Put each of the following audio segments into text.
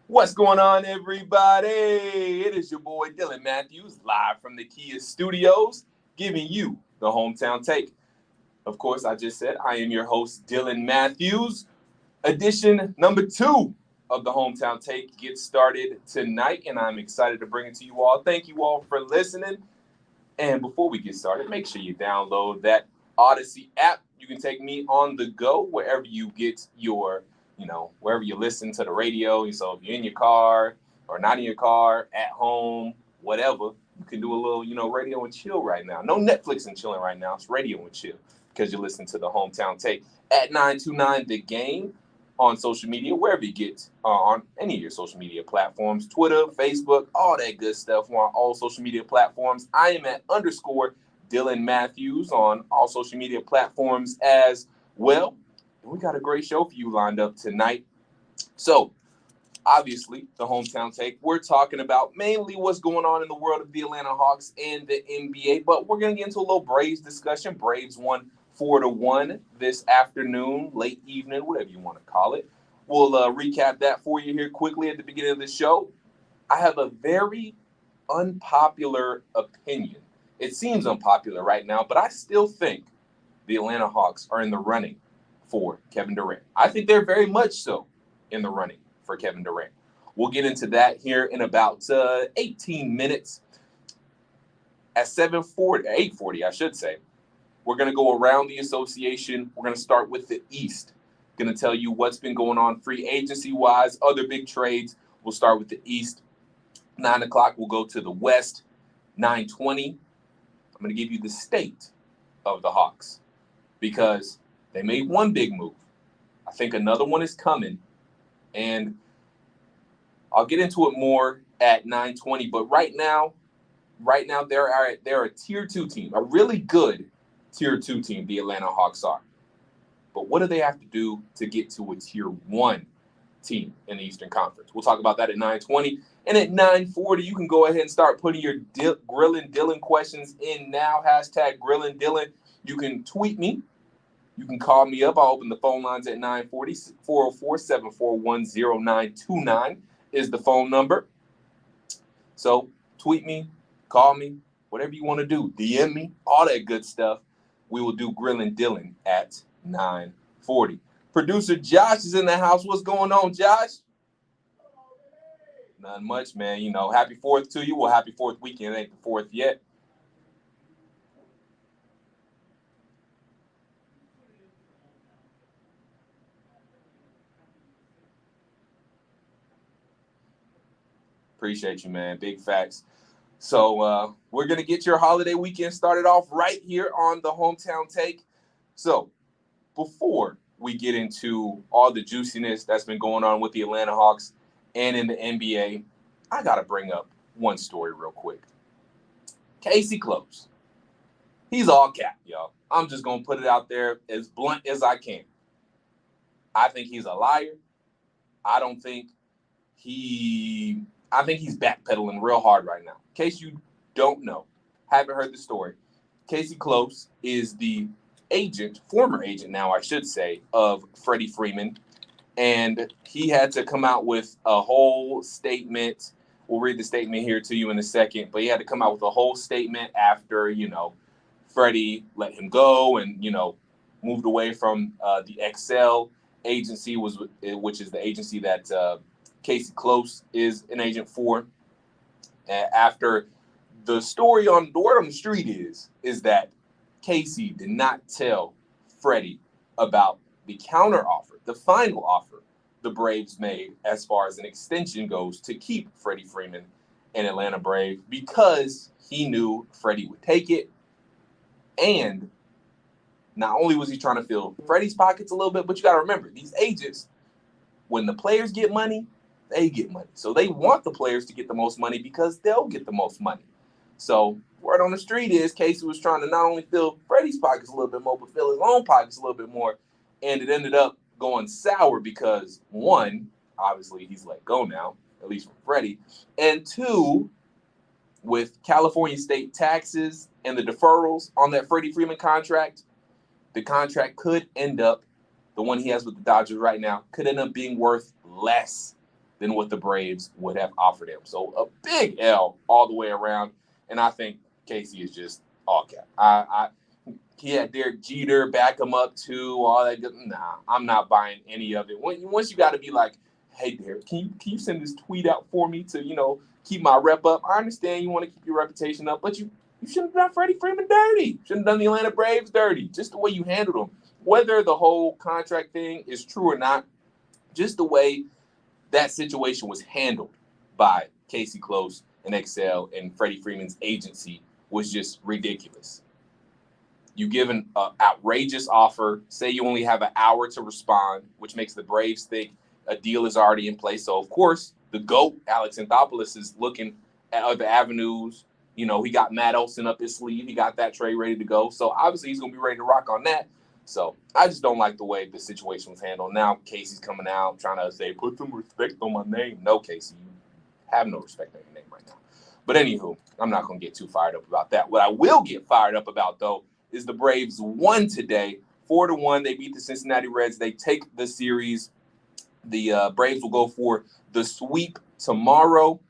What's going on, everybody? It is your boy Dylan Mathews, live from the Kia Studios, giving you the hometown take. Of course, I just said I am your host, Dylan Mathews. Edition number 2 of the hometown take gets started tonight, and I'm excited to bring it to you all. Thank you all for listening. And before we get started, make sure you download that Odyssey app. You can take me on the go wherever you get wherever you listen to the radio. So if you're in your car or not in your car, at home, whatever, you can do a little, radio and chill right now. No Netflix and chilling right now. It's radio and chill because you're listening to the hometown take at 929 The Game on social media, wherever you get on any of your social media platforms, Twitter, Facebook, all that good stuff. We're on all social media platforms. I am at _ Dylan Mathews on all social media platforms as well. And we got a great show for you lined up tonight. So, obviously, the hometown take, we're talking about mainly what's going on in the world of the Atlanta Hawks and the NBA, but we're going to get into a little Braves discussion. Braves won 4-1 this afternoon, late evening, whatever you want to call it. We'll recap that for you here quickly at the beginning of the show. I have a very unpopular opinion. It seems unpopular right now, but I still think the Atlanta Hawks are in the running for Kevin Durant. I think they're very much so in the running for Kevin Durant. We'll get into that here in about 18 minutes. At 8:40, I should say, we're going to go around the association. We're going to start with the East. Going to tell you what's been going on free agency-wise, other big trades. We'll start with the East. 9 o'clock, we'll go to the West. 9:20, I'm going to give you the state of the Hawks because they made one big move. I think another one is coming, and I'll get into it more at 9:20. But right now, they're a tier 2 team, a really good tier 2 team. The Atlanta Hawks are. But what do they have to do to get to a tier 1 team in the Eastern Conference? We'll talk about that at 9:20. And at 9:40, you can go ahead and start putting your Grillin' Dylan questions in now. Hashtag Grillin' Dylan. You can tweet me. You can call me up. I'll open the phone lines at 9:40. 404-741-0929 is the phone number. So tweet me, call me, whatever you want to do. DM me, all that good stuff. We will do Grillin' Dylan at 9:40. Producer Josh is in the house. What's going on, Josh? Nothing much, man. Happy 4th to you. Well, happy 4th weekend. It ain't the 4th yet. Appreciate you, man. Big facts. So we're going to get your holiday weekend started off right here on the hometown take. So before we get into all the juiciness that's been going on with the Atlanta Hawks and in the NBA, I got to bring up one story real quick. Casey Close. He's all cap, y'all. I'm just going to put it out there as blunt as I can. I think he's a liar. I think he's backpedaling real hard right now. In case you don't know, haven't heard the story, Casey Close is the former agent now, I should say, of Freddie Freeman. And he had to come out with a whole statement. We'll read the statement here to you in a second. But he had to come out with a whole statement after, Freddie let him go and, moved away from the XL agency, which is the agency that Casey Close is an agent for. After the story on the word on the street is that Casey did not tell Freddie about the counter offer, the final offer the Braves made as far as an extension goes to keep Freddie Freeman an Atlanta Brave because he knew Freddie would take it. And not only was he trying to fill Freddie's pockets a little bit, but you got to remember, these agents, when the players get money, they get money. So they want the players to get the most money because they'll get the most money. So word on the street is Casey was trying to not only fill Freddie's pockets a little bit more, but fill his own pockets a little bit more. And it ended up going sour because, one, obviously he's let go now, at least from Freddie. And two, with California state taxes and the deferrals on that Freddie Freeman contract, the contract could end up, the one he has with the Dodgers right now, could end up being worth less than what the Braves would have offered him. So a big L all the way around. And I think Casey is just all cap. He had Derek Jeter back him up too, all that good. Nah, I'm not buying any of it. Once you got to be like, hey, Derek, can you send this tweet out for me to, keep my rep up? I understand you want to keep your reputation up, but you shouldn't have done Freddie Freeman dirty. Shouldn't have done the Atlanta Braves dirty. Just the way you handled them. Whether the whole contract thing is true or not, just the way that situation was handled by Casey Close and Excel and Freddie Freeman's agency was just ridiculous. You give an outrageous offer, say you only have an hour to respond, which makes the Braves think a deal is already in place. So, of course, the GOAT, Alex Anthopoulos, is looking at other avenues. He got Matt Olson up his sleeve. He got that trade ready to go. So, obviously, he's going to be ready to rock on that. So, I just don't like the way the situation was handled. Now, Casey's coming out trying to say, put some respect on my name. No, Casey, you have no respect on your name right now. But anywho, I'm not going to get too fired up about that. What I will get fired up about, though, is the Braves won today, 4-1. They beat the Cincinnati Reds. They take the series. The Braves will go for the sweep tomorrow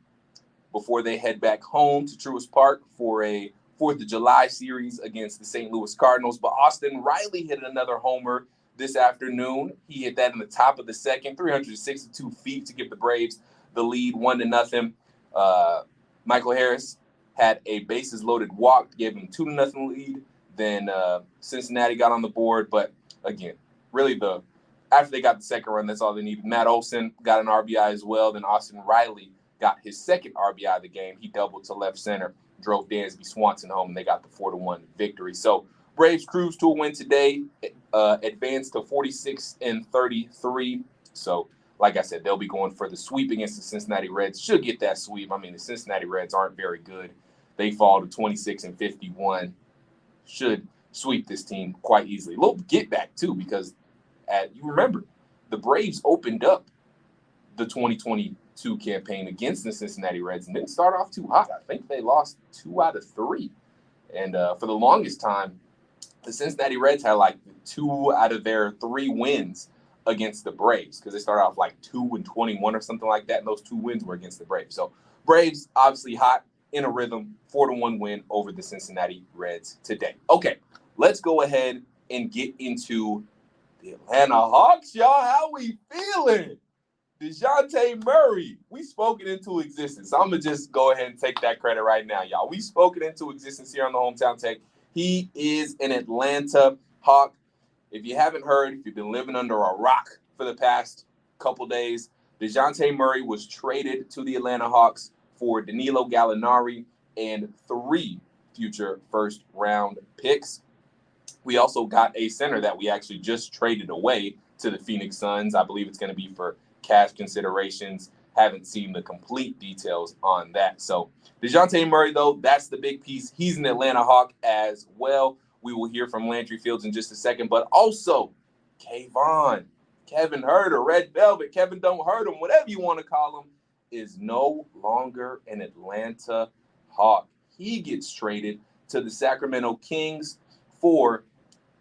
before they head back home to Truist Park for a 4th of July series against the St. Louis Cardinals. But Austin Riley hit another homer this afternoon. He hit that in the top of the second, 362 feet to give the Braves the lead, 1-0. Michael Harris had a bases-loaded walk, gave him 2-0 lead. Then Cincinnati got on the board. But, again, really after they got the second run, that's all they needed. Matt Olson got an RBI as well. Then Austin Riley got his second RBI of the game. He doubled to left center, drove Dansby Swanson home, and they got the 4-1 victory. So Braves cruise to a win today, advanced to 46-33. So, like I said, they'll be going for the sweep against the Cincinnati Reds. Should get that sweep. I mean, the Cincinnati Reds aren't very good. They fall to 26-51. Should sweep this team quite easily. A little get back, too, because you remember, the Braves opened up the 2022 campaign against the Cincinnati Reds and didn't start off too hot. I think they lost 2 out of 3. And for the longest time, the Cincinnati Reds had like 2 out of their 3 wins against the Braves because they started off like 2-21 or something like that. And those 2 wins were against the Braves. So Braves obviously hot, in a rhythm, 4-1 win over the Cincinnati Reds today. Okay, let's go ahead and get into the Atlanta Hawks, y'all. How we feeling? Dejounte Murray, we spoke it into existence. I'm going to just go ahead and take that credit right now, y'all. We spoke it into existence here on the Hometown Tech. He is an Atlanta Hawk. If you haven't heard, if you've been living under a rock for the past couple days, Dejounte Murray was traded to the Atlanta Hawks for Danilo Gallinari and 3 future first-round picks. We also got a center that we actually just traded away to the Phoenix Suns. I believe it's going to be for cash considerations. Haven't seen the complete details on that. So Dejounte Murray, though, that's the big piece. He's an Atlanta Hawk as well. We will hear from Landry Fields in just a second. But also, Kevin Huerter, Red Velvet, Kevin Don't Hurt Him, whatever you want to call him, is no longer an Atlanta Hawk. He gets traded to the Sacramento Kings for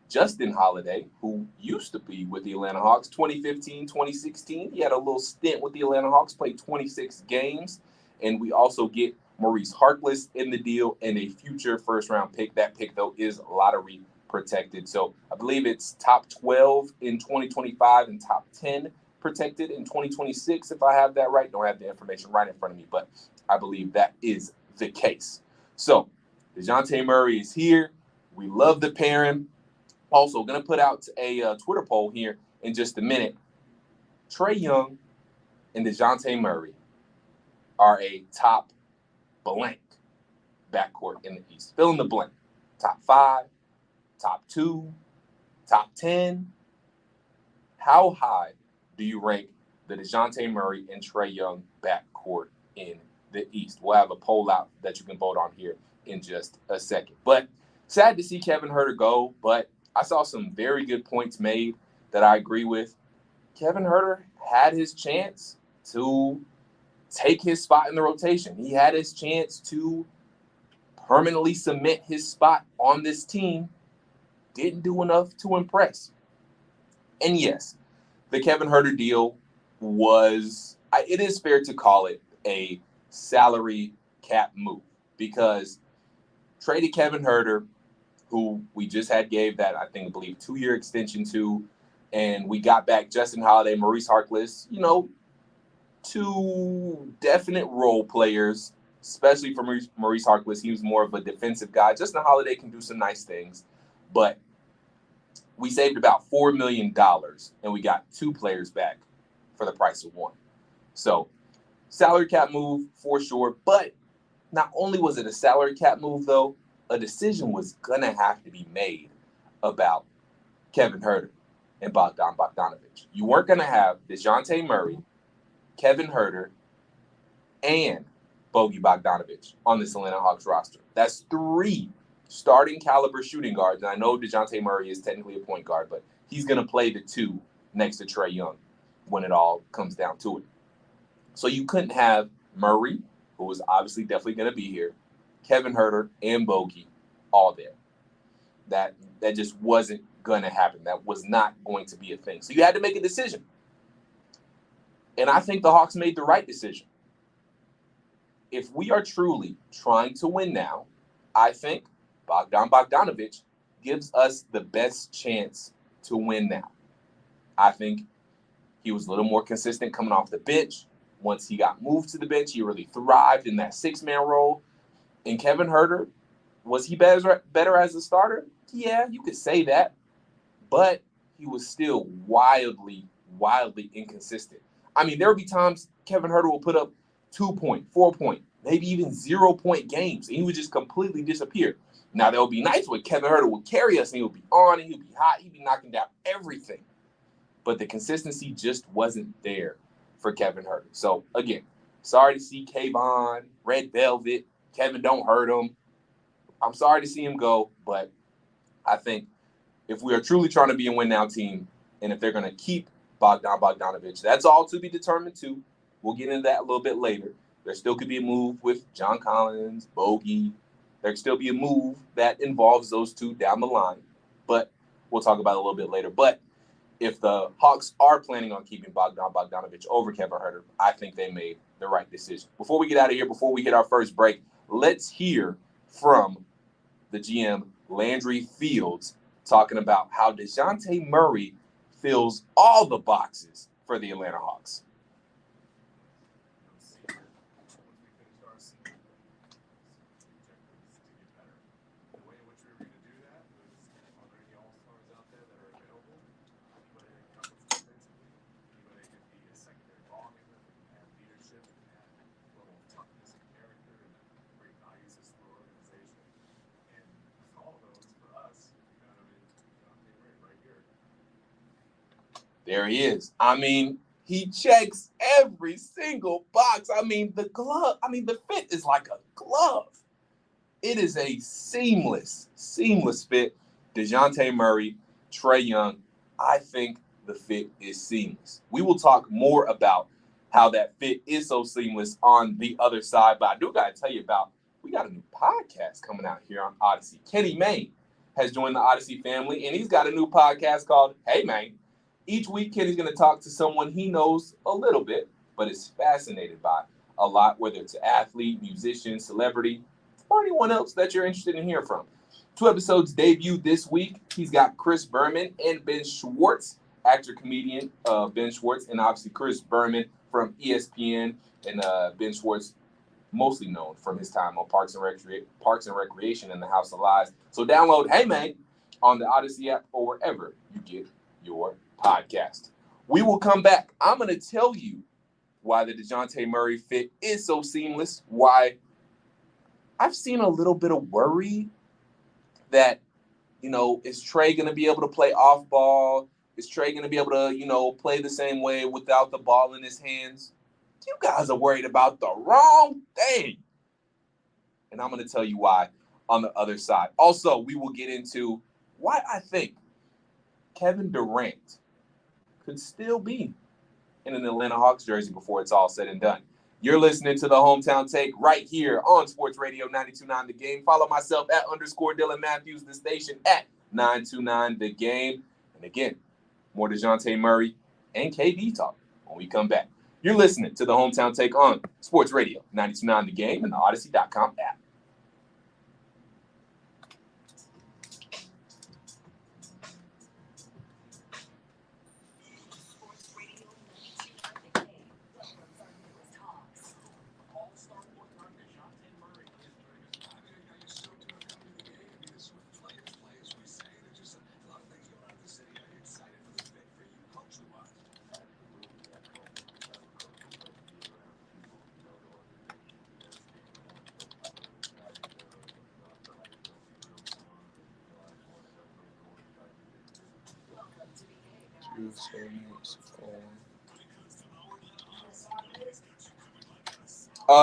Justin Holiday, who used to be with the Atlanta Hawks, 2015, 2016. He had a little stint with the Atlanta Hawks, played 26 games. And we also get Maurice Harkless in the deal and a future first-round pick. That pick, though, is lottery protected. So I believe it's top 12 in 2025 and top 10 protected in 2026, if I have that right. Don't have the information right in front of me, but I believe that is the case. So Dejounte Murray is here. We love the pairing. Also, going to put out a Twitter poll here in just a minute. Trae Young and Dejounte Murray are a top blank backcourt in the East. Fill in the blank. Top 5, top 2, top 10. How high do you rank the Dejounte Murray and Trae Young backcourt in the East? We'll have a poll out that you can vote on here in just a second. But sad to see Kevin Huerter go, but I saw some very good points made that I agree with. Kevin Huerter had his chance to take his spot in the rotation. He had his chance to permanently cement his spot on this team. Didn't do enough to impress. And yes, the Kevin Huerter deal was it is fair to call it a salary cap move because traded Kevin Huerter, who we just gave that, I believe 2-year extension to, and we got back Justin Holiday, Maurice Harkless, 2 definite role players, especially for Maurice Harkless. He was more of a defensive guy. Justin Holiday can do some nice things, but we saved about $4 million, and we got 2 players back for the price of 1. So salary cap move for sure, but not only was it a salary cap move, though, a decision was going to have to be made about Kevin Huerter and Bogdan Bogdanović. You weren't going to have Dejounte Murray, Kevin Huerter, and Bogey Bogdanović on this Atlanta Hawks roster. That's 3 starting caliber shooting guards. And I know Dejounte Murray is technically a point guard, but he's going to play the 2 next to Trae Young when it all comes down to it. So you couldn't have Murray, who was obviously definitely going to be here, Kevin Huerter, and Bogey all there. That just wasn't going to happen. That was not going to be a thing. So you had to make a decision. And I think the Hawks made the right decision. If we are truly trying to win now, I think Bogdan Bogdanović gives us the best chance to win now. I think he was a little more consistent coming off the bench. Once he got moved to the bench, he really thrived in that 6-man role. And Kevin Huerter, was he better as a starter? Yeah, you could say that. But he was still wildly inconsistent. I mean, there would be times Kevin Huerter will put up 2-point, 4-point, maybe even 0-point games, and he would just completely disappear. Now, there would be nights where Kevin Huerter would carry us, and he would be on, and he would be hot, he'd be knocking down everything. But the consistency just wasn't there for Kevin Huerter. So, again, sorry to see Kayvon, Red Velvet, Kevin don't hurt him. I'm sorry to see him go, but I think if we are truly trying to be a win-now team, and if they're going to keep Bogdan Bogdanović, that's all to be determined too. We'll get into that a little bit later. There still could be a move with John Collins, Bogey. There could still be a move that involves those 2 down the line, but we'll talk about it a little bit later. But if the Hawks are planning on keeping Bogdan Bogdanović over Kevin Huerter, I think they made the right decision. Before we get out of here, before we hit our first break, let's hear from the GM, Landry Fields, talking about how Dejounte Murray fills all the boxes for the Atlanta Hawks. There he is. I mean, he checks every single box. I mean, the glove. I mean, the fit is like a glove. It is a seamless fit. Dejounte Murray, Trae Young. I think the fit is seamless. We will talk more about how that fit is so seamless on the other side. But I do got to tell you about, we got a new podcast coming out here on Odyssey. Kenny Mayne has joined the Odyssey family, and he's got a new podcast called Hey Mayne. Each week, Kenny's going to talk to someone he knows a little bit, but is fascinated by a lot, whether it's an athlete, musician, celebrity, or anyone else that you're interested in hearing from. 2 episodes debut this week. He's got Chris Berman and Ben Schwartz, actor, comedian Ben Schwartz, and obviously Chris Berman from ESPN, and Ben Schwartz, mostly known from his time on Parks and Recreation and the House of Lies. So download Hey Man on the Odyssey app or wherever you get your podcast. We will come back. I'm going to tell you why the Dejounte Murray fit is so seamless, why I've seen a little bit of worry that, is Trae going to be able to play off ball? Is Trae going to be able to, play the same way without the ball in his hands? You guys are worried about the wrong thing. And I'm going to tell you why on the other side. Also, we will get into why I think Kevin Durant could still be in an Atlanta Hawks jersey before it's all said and done. You're listening to the Hometown Take right here on Sports Radio 92.9 The Game. Follow myself at _Dylan Mathews, the station at 929 The Game. And again, more Dejounte Murray and KD talk when we come back. You're listening to the Hometown Take on Sports Radio 92.9 The Game and the Odyssey.com app.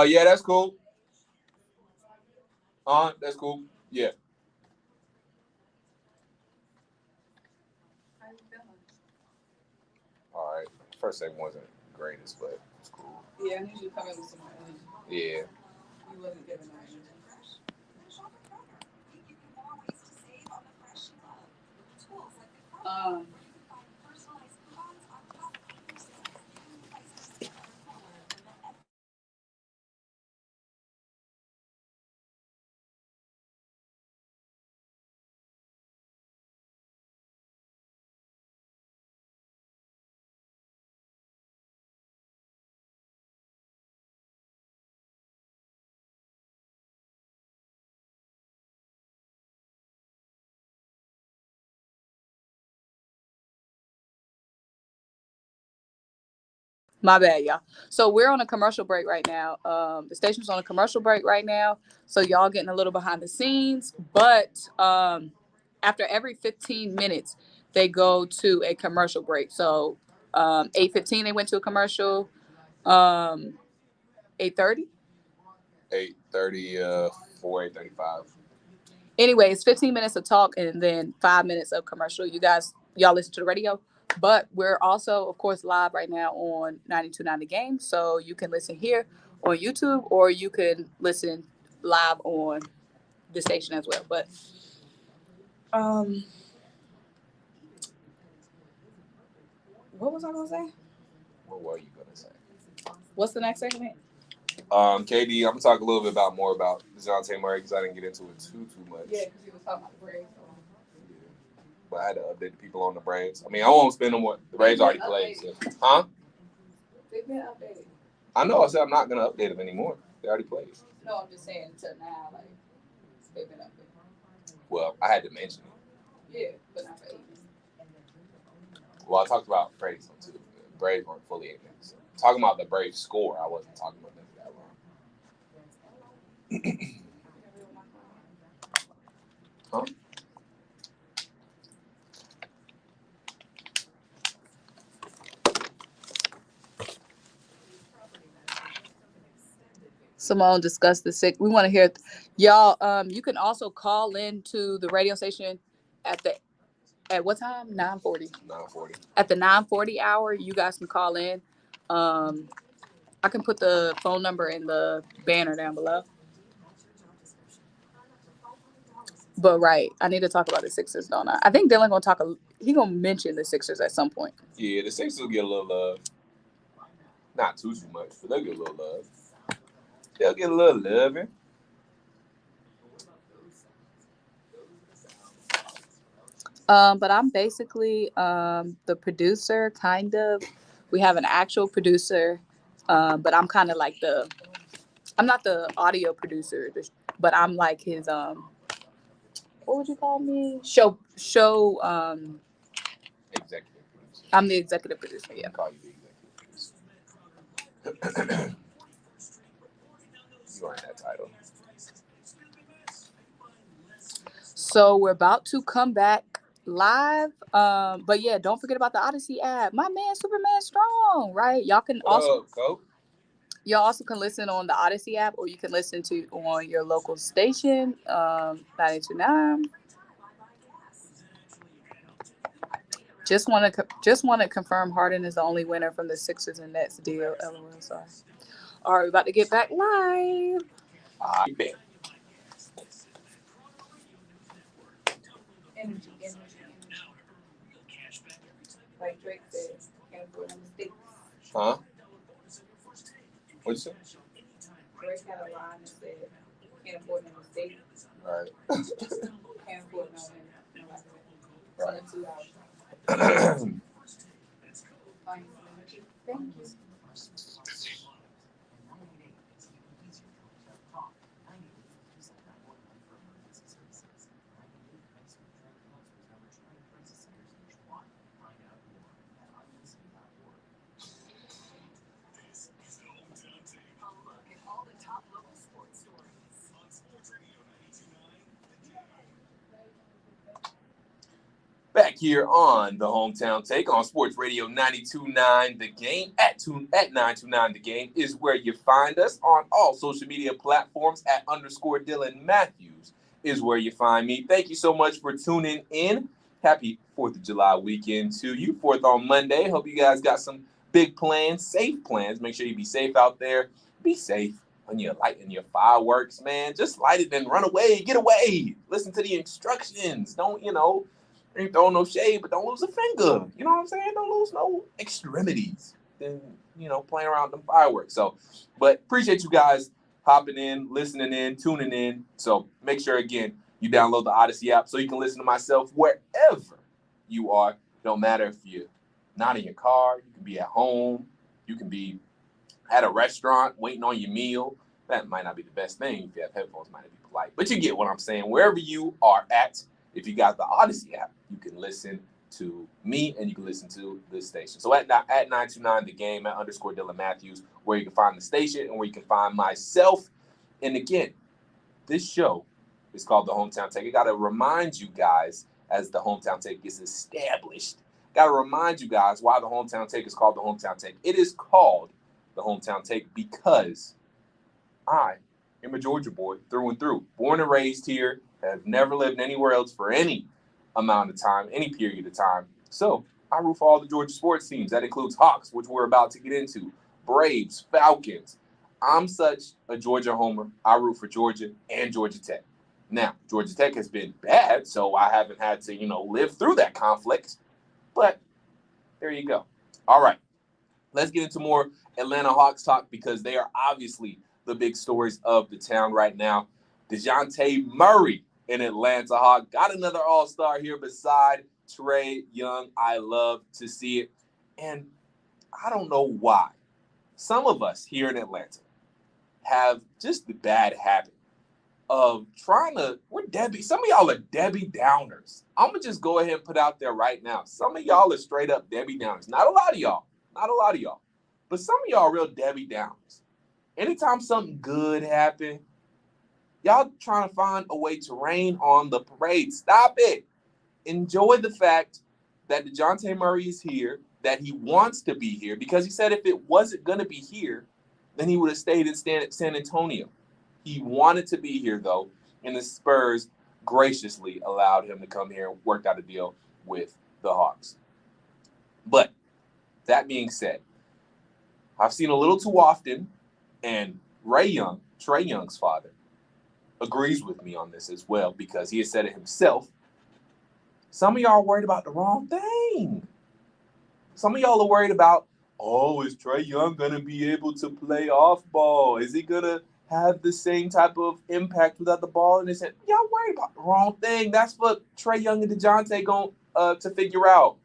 Yeah, that's cool. That's cool. Yeah. All right. First segment wasn't the greatest, but it's cool. Yeah, I need you to come in with some more energy. Yeah. You wasn't giving no energy. My bad, y'all. So we're on a commercial break right now. The station's on a commercial break right now. So y'all getting a little behind the scenes. But after every 15 minutes, they go to a commercial break. So 8:15 they went to a commercial. 8:30. 8:30, 8:35. Anyway, it's 15 minutes of talk and then 5 minutes of commercial. Y'all listen to the radio. But we're also, of course, live right now on 92.9 The Game. So you can listen here on YouTube or you can listen live on the station as well. But what was I going to say? What were you going to say? What's the next segment? KD, I'm going to talk a little bit more about Dejounte Murray because I didn't get into it too much. Yeah, because you was talking about the Braves. But I had to update the people on the Braves. I mean, I won't spend on what the Braves already played. So. Huh? They've been updated. I know. I said I'm not going to update them anymore. They already played. No, I'm just saying until now, like, they've been updated. Well, I had to mention it. Yeah, but not for 8. Well, I talked about Braves too. The Braves weren't fully 8 minutes. So, talking about the Braves score, I wasn't talking about them that long. Huh? Simone discussed the sick. We want to hear y'all. You can also call in to the radio station at what time? 9:40. 9:40. At the 9:40 hour, you guys can call in. I can put the phone number in the banner down below. But right, I need to talk about the Sixers, don't I? I think Dylan he gonna mention the Sixers at some point. Yeah, the Sixers will get a little love. Not too much, but they'll get a little love. They'll get a little loving. But I'm basically the producer, kind of. We have an actual producer, but I'm kind of like I'm not the audio producer, but I'm like his what would you call me? Show executive producer. I'm the executive producer. Yeah. I call you the executive producer. You earned that title. So we're about to come back live. But yeah, don't forget about the Odyssey app. My man, Superman Strong, right? Y'all can y'all also can listen on the Odyssey app, or you can listen to on your local station, 92.9. Just want to confirm Harden is the only winner from the Sixers and Nets deal. LOL. Sorry. All right, we're about to get back live. I bet. Energy. Like Drake said, can't afford no mistakes. Huh? What'd you say? Drake had a line that said, can't afford no mistake. Right. Can't afford no Right. 2 hours. Thank you. Back here on the Hometown Take on Sports Radio 92.9 The Game at 929 The Game is where you find us on all social media platforms at _Dylan Mathews is where you find me. Thank you so much for tuning in. Happy 4th of July weekend to you. 4th on Monday. Hope you guys got some big plans, safe plans. Make sure you be safe out there. Be safe when you're lighting your fireworks, man. Just light it and run away. Get away. Listen to the instructions. Don't, ain't throwing no shade, but don't lose a finger. You know what I'm saying? Don't lose no extremities. Then, playing around with them fireworks. So, but appreciate you guys hopping in, listening in, tuning in. So make sure, again, you download the Odyssey app so you can listen to myself wherever you are. Don't matter if you're not in your car. You can be at home. You can be at a restaurant waiting on your meal. That might not be the best thing. If you have headphones, it might not be polite. But you get what I'm saying. Wherever you are at, if you got the Odyssey app, you can listen to me and you can listen to this station. So at 929 The Game, at _Dylan Mathews, where you can find the station and where you can find myself. And again, this show is called The Hometown Take. I got to remind you guys, as the Hometown Take gets established, got to remind you guys why the Hometown Take is called The Hometown Take. It is called The Hometown Take because I am a Georgia boy through and through. Born and raised here, have never lived anywhere else for any amount of time, any period of time. So I root for all the Georgia sports teams. That includes Hawks, which we're about to get into, Braves, Falcons. I'm such a Georgia homer. I root for Georgia and Georgia Tech. Now, Georgia Tech has been bad, so I haven't had to, live through that conflict. But there you go. All right. Let's get into more Atlanta Hawks talk because they are obviously the big stories of the town right now. Dejounte Murray, an Atlanta Hawk, got another all-star here beside Trae Young. I love to see it. And I don't know why. Some of us here in Atlanta have just the bad habit of some of y'all are Debbie Downers. I'm going to just go ahead and put out there right now. Some of y'all are straight up Debbie Downers. Not a lot of y'all. But some of y'all are real Debbie Downers. Anytime something good happens, y'all trying to find a way to rain on the parade. Stop it. Enjoy the fact that Dejounte Murray is here, that he wants to be here, because he said if it wasn't going to be here, then he would have stayed in San Antonio. He wanted to be here, though, and the Spurs graciously allowed him to come here and work out a deal with the Hawks. But that being said, I've seen a little too often, and Trae Young's father, agrees with me on this as well because he has said it himself. Some of y'all are worried about the wrong thing. Some of y'all are worried about, is Trae Young going to be able to play off ball? Is he going to have the same type of impact without the ball in his hand? Y'all worried about the wrong thing. That's what Trae Young and Dejounte going to figure out.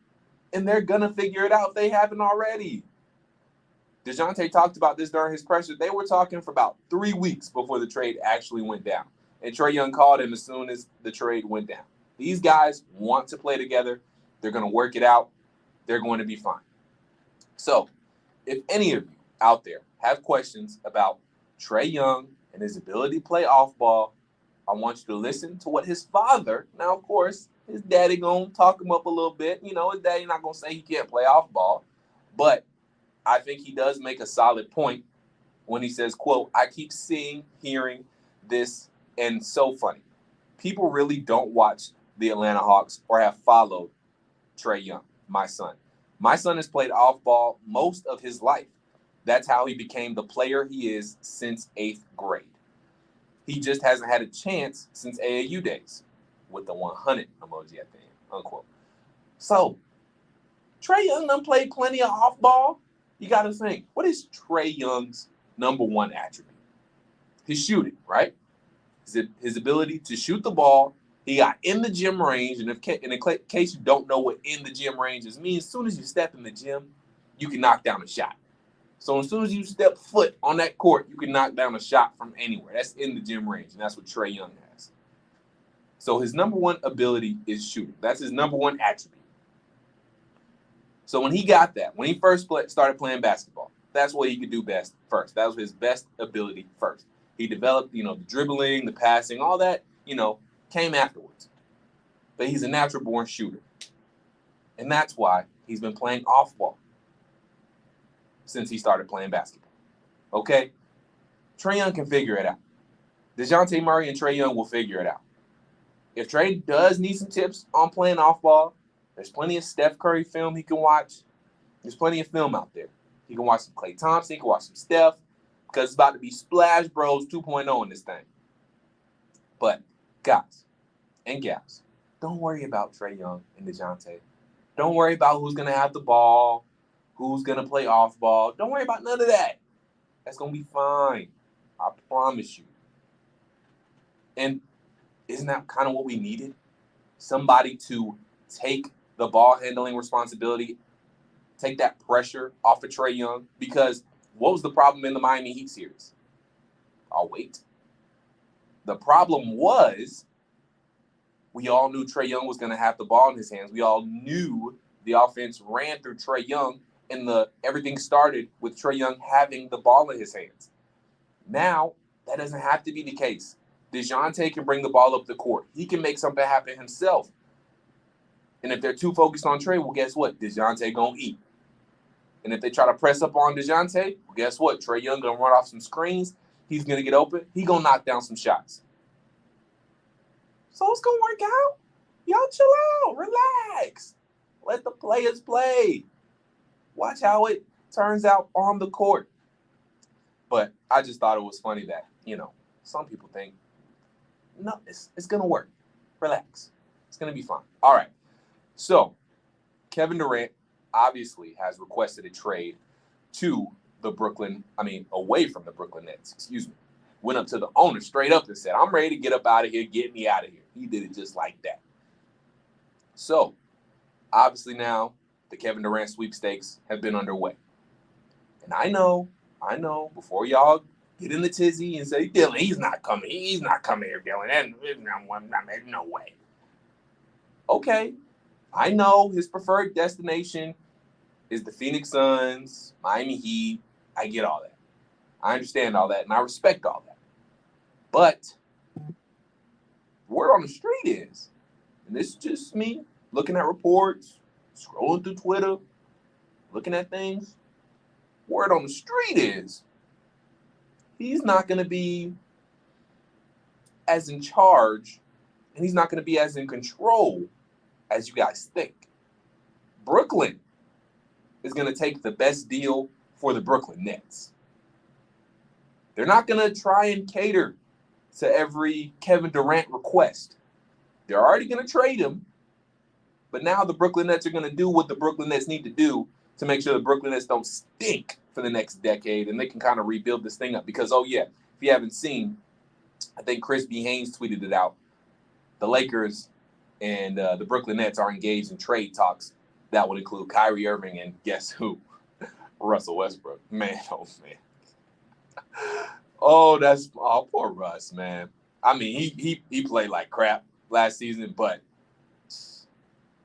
And they're going to figure it out if they haven't already. Dejounte talked about this during his pressure. They were talking for about 3 weeks before the trade actually went down. And Trae Young called him as soon as the trade went down. These guys want to play together. They're going to work it out. They're going to be fine. So, if any of you out there have questions about Trae Young and his ability to play off ball, I want you to listen to what his father, now, of course, his daddy going to talk him up a little bit. His daddy not going to say he can't play off ball. But I think he does make a solid point when he says, quote, I keep seeing, hearing this, and so funny. People really don't watch the Atlanta Hawks or have followed Trae Young, my son. My son has played off ball most of his life. That's how he became the player he is since 8th grade. He just hasn't had a chance since AAU days with the 100 emoji at the end, unquote. So, Trae Young done played plenty of off ball. You got to think, what is Trae Young's number one attribute. His shooting, right? His ability to shoot the ball. He got in the gym range, and in case you don't know what in the gym range is, means as soon as you step in the gym, you can knock down a shot. So as soon as you step foot on that court, you can knock down a shot from anywhere. That's in the gym range, and that's what Trae Young has. So his number one ability is shooting. That's his number one attribute. So when he got that, when he first started playing basketball, that's what he could do best first. That was his best ability first. He developed, the dribbling, the passing, all that, came afterwards. But he's a natural-born shooter. And that's why he's been playing off-ball since he started playing basketball. Okay? Trae Young can figure it out. Dejounte Murray and Trae Young will figure it out. If Trae does need some tips on playing off-ball, there's plenty of Steph Curry film he can watch. There's plenty of film out there. He can watch some Klay Thompson. He can watch some Steph. Because it's about to be Splash Bros 2.0 in this thing. But, guys and gals, don't worry about Trae Young and Dejounte. Don't worry about who's going to have the ball, who's going to play off ball. Don't worry about none of that. That's going to be fine. I promise you. And isn't that kind of what we needed? Somebody to take the ball handling responsibility, take that pressure off of Trae Young, because what was the problem in the Miami Heat series? I'll wait. The problem was we all knew Trae Young was going to have the ball in his hands. We all knew the offense ran through Trae Young, and everything started with Trae Young having the ball in his hands. Now, that doesn't have to be the case. Dejounte can bring the ball up the court. He can make something happen himself. And if they're too focused on Trae, well, guess what? Dejounte going to eat. And if they try to press up on Dejounte, well, guess what? Trae Young going to run off some screens. He's going to get open. He's going to knock down some shots. So it's going to work out. Y'all chill out. Relax. Let the players play. Watch how it turns out on the court. But I just thought it was funny that, some people think, no, it's going to work. Relax. It's going to be fine. All right. So Kevin Durant obviously has requested a trade to away from the Brooklyn Nets, went up to the owner straight up and said, I'm ready to get up out of here, get me out of here. He did it just like that. So, obviously now, the Kevin Durant sweepstakes have been underway. And I know, before y'all get in the tizzy and say, Dylan, he's not coming here, Dylan. There's no way. Okay, I know his preferred destination is the Phoenix Suns, Miami Heat. I get all that. I understand all that, and I respect all that. But word on the street is, and this is just me looking at reports, scrolling through Twitter, looking at things, word on the street is he's not going to be as in charge, and he's not going to be as in control as you guys think. Brooklyn is going to take the best deal for the Brooklyn Nets. They're not going to try and cater to every Kevin Durant request. They're already going to trade him, but now the Brooklyn Nets are going to do what the Brooklyn Nets need to do to make sure the Brooklyn Nets don't stink for the next decade, and they can kind of rebuild this thing up. Because, if you haven't seen, I think Chris B. Haynes tweeted it out, the Lakers and the Brooklyn Nets are engaged in trade talks that would include Kyrie Irving and guess who? Russell Westbrook. Man, oh, man. Poor Russ, man. I mean, he played like crap last season, but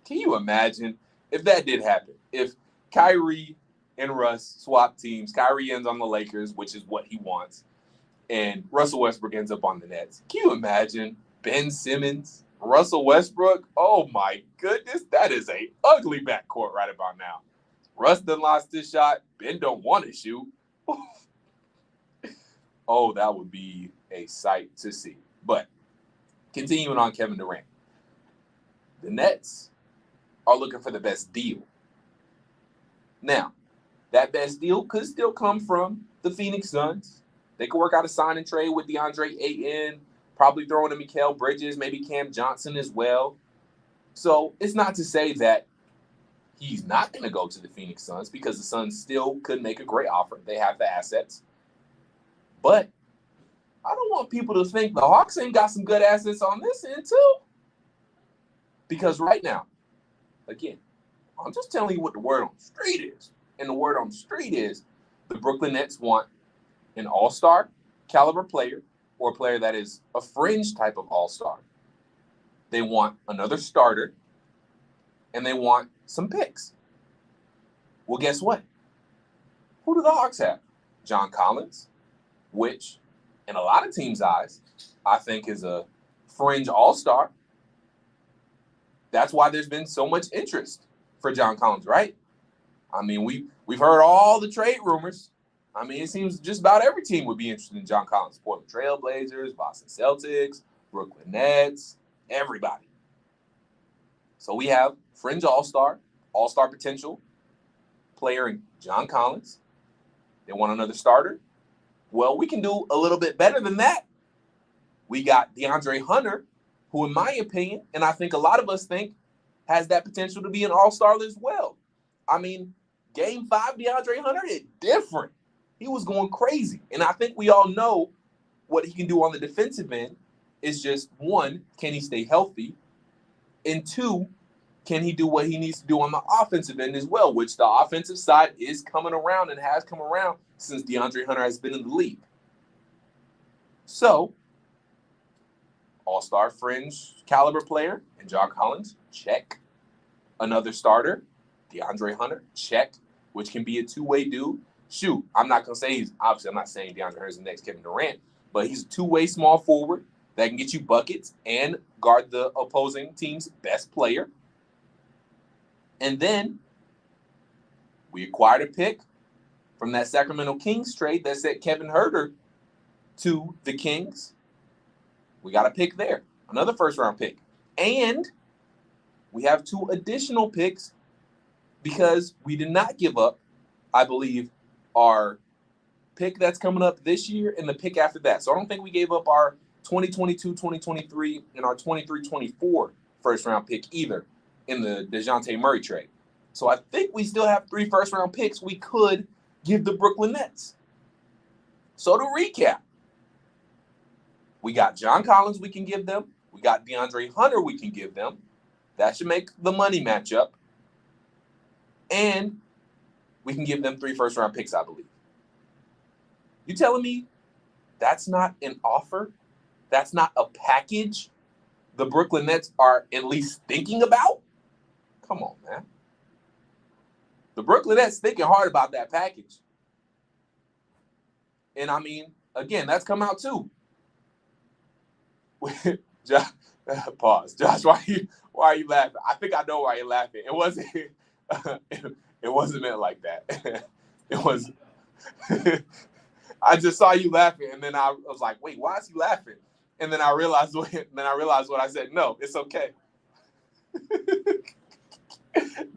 can you imagine if that did happen? If Kyrie and Russ swap teams, Kyrie ends on the Lakers, which is what he wants, and Russell Westbrook ends up on the Nets. Can you imagine Ben Simmons, Russell Westbrook? Oh, my goodness. That is a ugly backcourt right about now. Russ done lost his shot. Ben don't want to shoot. Oh, that would be a sight to see. But continuing on Kevin Durant. The Nets are looking for the best deal. Now, that best deal could still come from the Phoenix Suns. They could work out a sign and trade with DeAndre Ayton, probably throwing in Mikal Bridges, maybe Cam Johnson as well. So it's not to say that he's not going to go to the Phoenix Suns, because the Suns still could make a great offer. They have the assets. But I don't want people to think the Hawks ain't got some good assets on this end too. Because right now, again, I'm just telling you what the word on the street is. And the word on the street is the Brooklyn Nets want an all-star caliber player or a player that is a fringe type of all-star. They want another starter, and they want some picks. Well, guess what? Who do the Hawks have? John Collins, which in a lot of teams' eyes, I think is a fringe all-star. That's why there's been so much interest for John Collins, right? I mean, we've heard all the trade rumors. I mean, it seems just about every team would be interested in John Collins. Portland Trail Blazers, Boston Celtics, Brooklyn Nets, everybody. So we have fringe all-star potential player in John Collins. They want another starter. Well, we can do a little bit better than that. We got DeAndre Hunter, who in my opinion, and I think a lot of us think, has that potential to be an all-star as well. I mean, Game 5, DeAndre Hunter is different. He was going crazy. And I think we all know what he can do on the defensive end is just, one, can he stay healthy? And two, can he do what he needs to do on the offensive end as well, which the offensive side is coming around and has come around since DeAndre Hunter has been in the league. So, all-star fringe caliber player in John Collins, check. Another starter, DeAndre Hunter, check, which can be a two-way dude. Shoot, I'm not saying DeAndre Hunter is the next Kevin Durant, but he's a two-way small forward that can get you buckets and guard the opposing team's best player. And then we acquired a pick from that Sacramento Kings trade that sent Kevin Huerter to the Kings. We got a pick there, another first-round pick. And we have 2 additional picks because we did not give up, I believe, our pick that's coming up this year and the pick after that. So I don't think we gave up our 2022, 2023, and our 23-24 first-round pick either in the Dejounte Murray trade. So I think we still have 3 first-round picks we could give the Brooklyn Nets. So to recap, we got John Collins we can give them. We got DeAndre Hunter we can give them. That should make the money match up. And we can give them 3 first-round picks, I believe. You telling me that's not an offer? That's not a package the Brooklyn Nets are at least thinking about? Come on, man. The Brooklyn Nets thinking hard about that package. And, I mean, again, that's come out too. Pause. Josh, why are you laughing? I think I know why you're laughing. It wasn't meant like that. It was I just saw you laughing, and then I was like, wait, why is he laughing? And then I realized what I said. No, it's okay.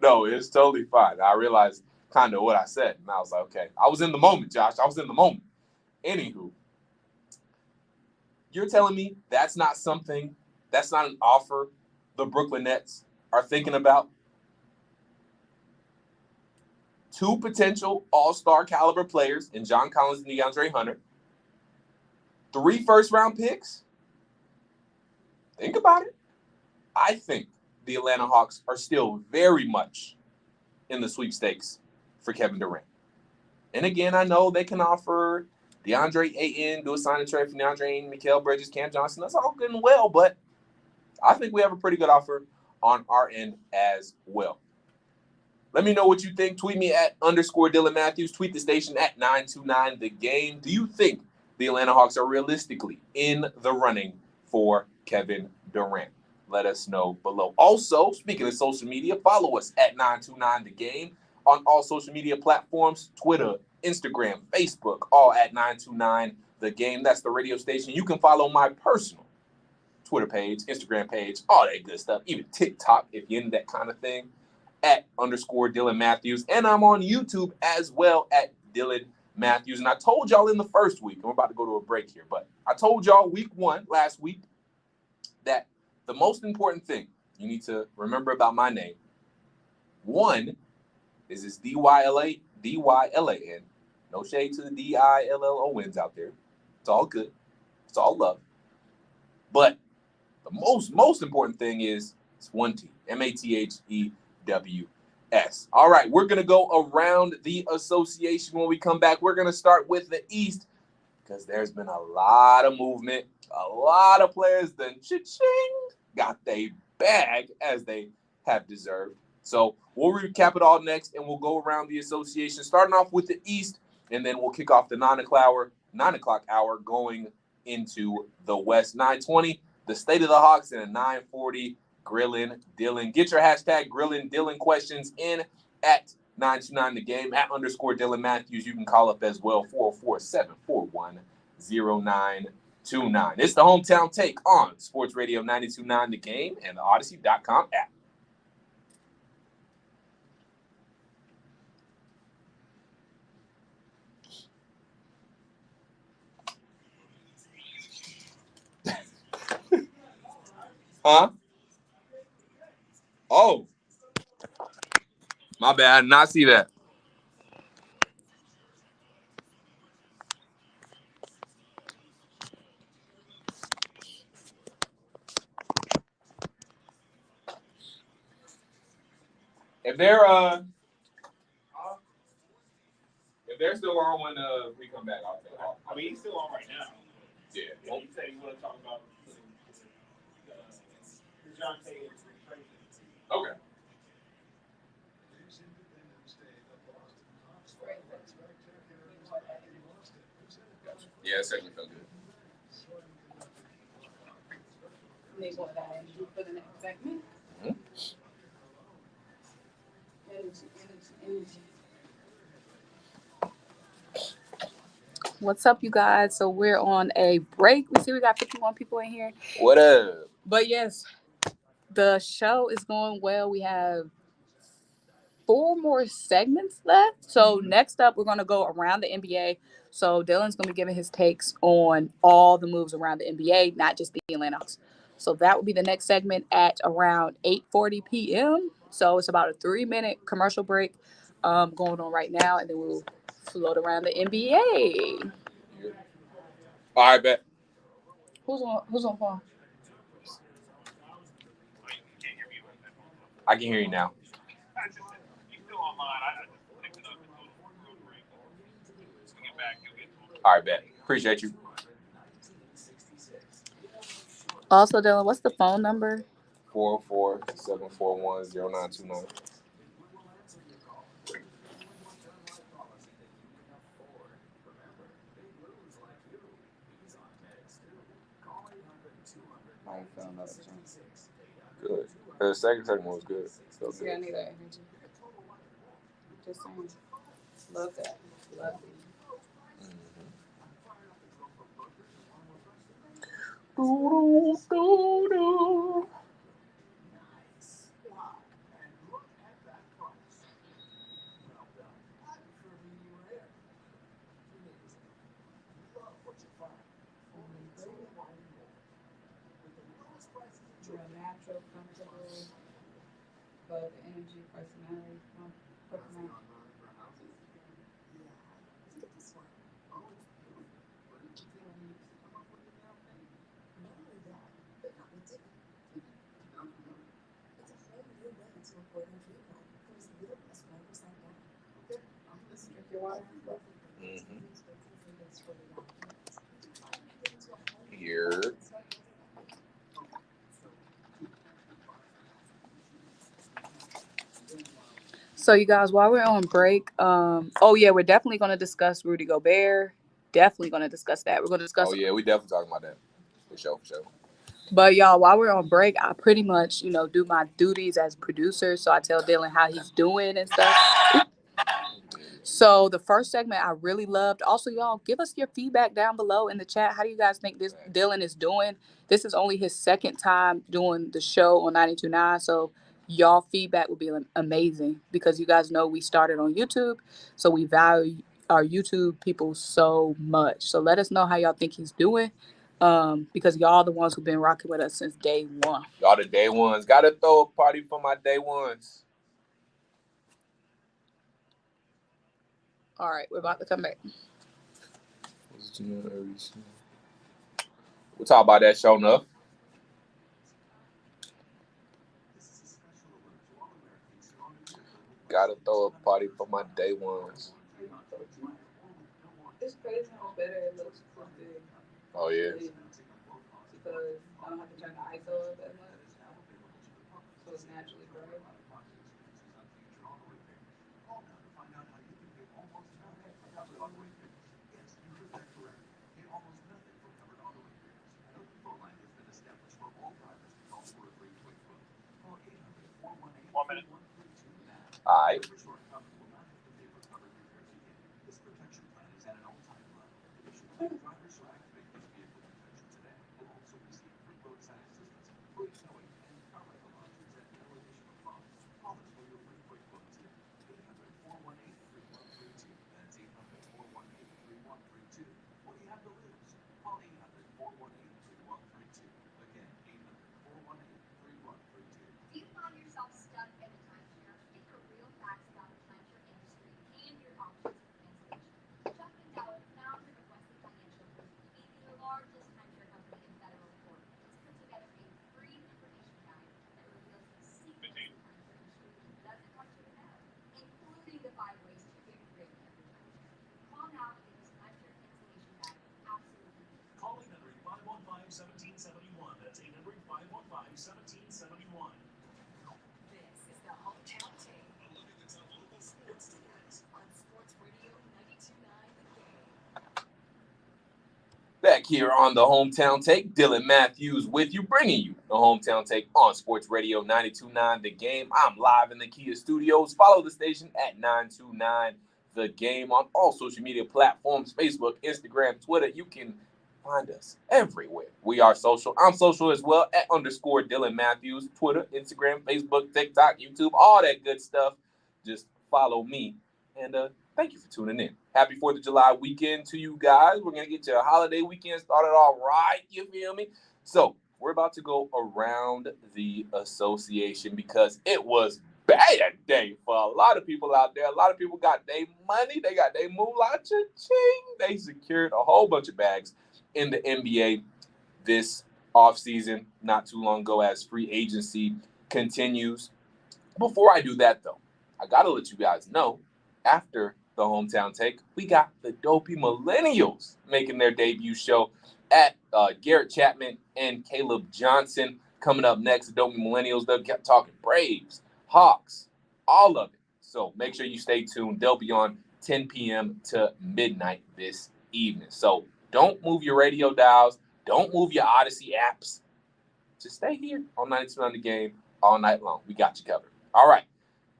No, it's totally fine. I realized kind of what I said, and I was like, okay. I was in the moment, Josh. I was in the moment. Anywho, you're telling me that's not an offer the Brooklyn Nets are thinking about? 2 potential all-star caliber players in John Collins and DeAndre Hunter. 3 first-round picks? Think about it. I think the Atlanta Hawks are still very much in the sweepstakes for Kevin Durant. And again, I know they can offer DeAndre Ayton, do a sign and trade for DeAndre Ayton, Mikal Bridges, Cam Johnson. That's all good and well, but I think we have a pretty good offer on our end as well. Let me know what you think. Tweet me at _Dylan Mathews. Tweet the station at 929thegame. Do you think the Atlanta Hawks are realistically in the running for Kevin Durant? Let us know below. Also, speaking of social media, follow us at 929thegame on all social media platforms, Twitter, Instagram, Facebook, all at 929thegame. That's the radio station. You can follow my personal Twitter page, Instagram page, all that good stuff, even TikTok if you're into that kind of thing, at _Dylan Mathews. And I'm on YouTube as well at Dylan Mathews. And I told y'all in the first week, I'm about to go to a break here, but I told y'all week 1 last week that the most important thing you need to remember about my name, 1, is this D-Y-L-A-N. No shade to the D-I-L-L-O-N's out there. It's all good. It's all love. But the most important thing is it's one T. Mathews. All right, we're going to go around the association when we come back. We're going to start with the East because there's been a lot of movement. A lot of players done cha-ching, got their bag as they have deserved. So we'll recap it all next, and we'll go around the association, starting off with the East, and then we'll kick off the 9 o'clock hour going into the West. 9:20, the State of the Hawks, and a 9:40, Grillin' Dylan. Get your hashtag Grillin' Dylan questions in at 929 the game, at _Dylan Mathews. You can call up as well, 404-741-0929. It's the Hometown Take on Sports Radio 92.9 the game and the Odyssey.com app. Huh? Oh. My bad. I did not see that. If they're still on when we come back, I'll take off. I mean, he's still on right now. Yeah. Well, you said you want to talk about Dejounte and Freddie. Okay. Yeah, that segment felt good. For the next segment. Mm-hmm. Energy. What's up, you guys? So we're on a break. We see we got 51 people in here. What up? But yes, the show is going well. We have 4 more segments left. So next up, we're going to go around the NBA. So Dylan's going to be giving his takes on all the moves around the NBA, not just the Atlanta Hawks. So that will be the next segment at around 8:40 p.m. So it's about a 3-minute commercial break going on right now, and then we'll float around the NBA. All right, bet. Who's on phone? I can hear you now. All right, bet. Appreciate you. Also, Dylan, what's the phone number? 404-741-0929. Good. The second segment was good. So good. Yeah, I need that energy. Just saying. Love that. Love it. You're natural, comfortable, but the energy, personality, Here. So, you guys, while we're on break, we're definitely going to discuss Rudy Gobert. Definitely going to discuss that. We're going to discuss. Oh, yeah, we definitely talking about that. For sure. But, y'all, while we're on break, I pretty much, do my duties as producer. So I tell Dylan how he's doing and stuff. So the first segment I really loved. Also, y'all, give us your feedback down below in the chat. How do you guys think this Dylan is doing? This is only his second time doing the show on 92.9. So y'all feedback would be amazing because you guys know we started on YouTube. So we value our YouTube people so much. So let us know how y'all think he's doing. Because y'all the ones who've been rocking with us since day one. Y'all the day ones. Gotta throw a party for my day ones. All right, we're about to come back. We'll talk about that show enough. Gotta throw a party for my day ones. It's crazy how better it looks from big. Oh, yeah. Because I don't have to turn the ISO up that much. So it's naturally bright. One minute. All right. That's 800-515-1771. This is the Hometown Take. Look at the top local sports stories on Sports Radio 92.9 The Game. Back here on the Hometown Take, Dylan Mathews with you, bringing you the Hometown Take on Sports Radio 92.9 The Game. I'm live in the Kia studios. Follow the station at 929 The Game on all social media platforms, Facebook, Instagram, Twitter. You can find us everywhere. We are social. I'm social as well at _ Dylan Mathews, Twitter, Instagram, Facebook, TikTok, YouTube, all that good stuff. Just follow me. And thank you for tuning in. Happy 4th of July weekend to you guys. We're going to get your holiday weekend started all right. You feel me? So we're about to go around the association because it was bad day for a lot of people out there. A lot of people got their money. They got their moolah cha-ching. They secured a whole bunch of bags in the NBA this offseason, not too long ago, as free agency continues. Before I do that, though, I got to let you guys know, after the Hometown Take, we got the Dopey Millennials making their debut show at Garrett Chapman and Caleb Johnson. Coming up next, the Dopey Millennials, they'll keep talking Braves, Hawks, all of it. So make sure you stay tuned. They'll be on 10 p.m. to midnight this evening. So don't move your radio dials. Don't move your Odyssey apps. Just stay here on 92.9 The Game all night long. We got you covered. All right.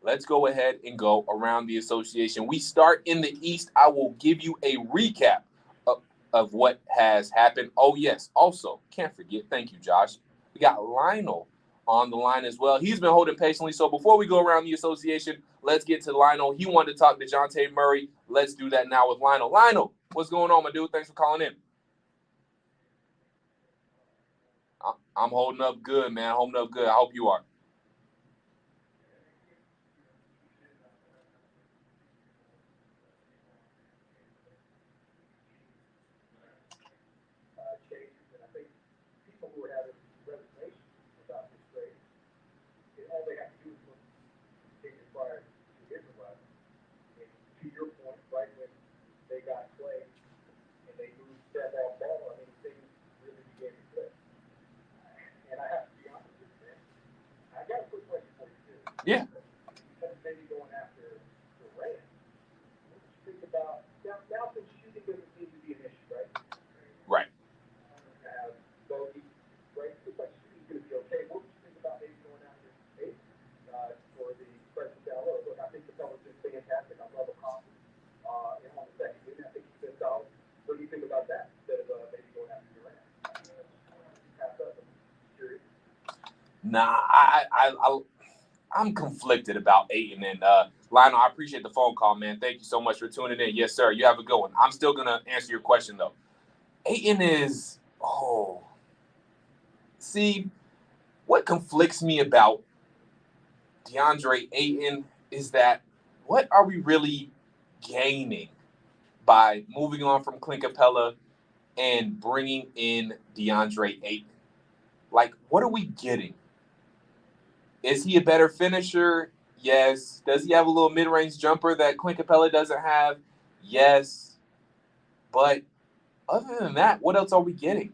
Let's go ahead and go around the association. We start in the East. I will give you a recap of what has happened. Oh, yes. Also, can't forget. Thank you, Josh. We got Lionel on the line as well. He's been holding patiently. So before we go around the association, let's get to Lionel. He wanted to talk to Dejounte Murray. Let's do that now with Lionel. Lionel, what's going on, my dude? Thanks for calling in. I'm holding up good, man. Holding up good. I hope you are. Yeah. Maybe going after Durant. What you think about now since shooting doesn't seem to be an issue, right? Right. Bogey, right? Looks like shooting's going to be okay. What would you think about maybe going after Ace for the freshman down low? Look, I think the fella's been fantastic. I love the confidence on the second unit. I think he's been solid. What do you think about that instead of maybe going after Durant? Pass up. I'm curious. Nah, I'm conflicted about Ayton and Lionel. I appreciate the phone call, man. Thank you so much for tuning in. Yes, sir. You have a good one. I'm still gonna answer your question though. Ayton is see, what conflicts me about DeAndre Ayton is that what are we really gaining by moving on from Clint Capella and bringing in DeAndre Ayton? Like, what are we getting? Is he a better finisher? Yes. Does he have a little mid-range jumper that Clint Capella doesn't have? Yes. But other than that, what else are we getting?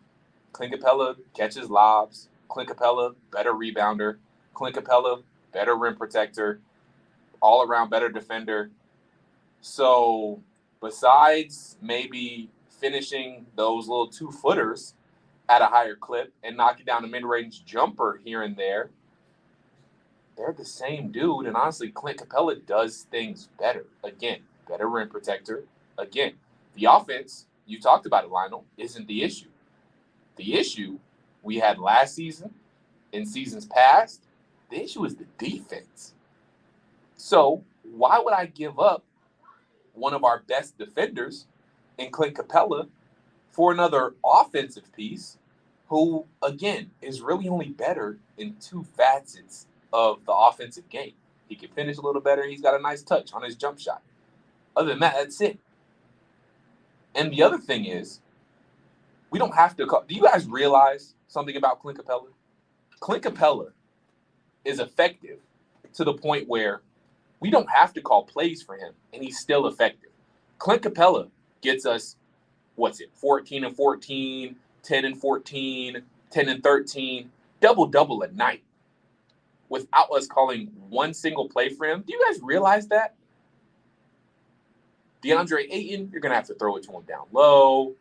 Clint Capella catches lobs. Clint Capella, better rebounder. Clint Capella, better rim protector. All around better defender. So besides maybe finishing those little 2-footers at a higher clip and knocking down a mid-range jumper here and there, they're the same dude. And honestly, Clint Capella does things better. Again, better rim protector. Again, the offense, you talked about it, Lionel, isn't the issue. The issue we had last season, in seasons past, the issue is the defense. So why would I give up one of our best defenders in Clint Capella for another offensive piece who, again, is really only better in 2 facets of the offensive game? He can finish a little better. He's got a nice touch on his jump shot. Other than that, that's it. And the other thing is, we don't have to call. Do you guys realize something about Clint Capella? Clint Capella is effective to the point where we don't have to call plays for him, and he's still effective. Clint Capella gets us, 14 and 14, 10 and 14, 10 and 13, double-double a night without us calling one single play for him. Do you guys realize that? DeAndre Ayton, you're going to have to throw it to him down low.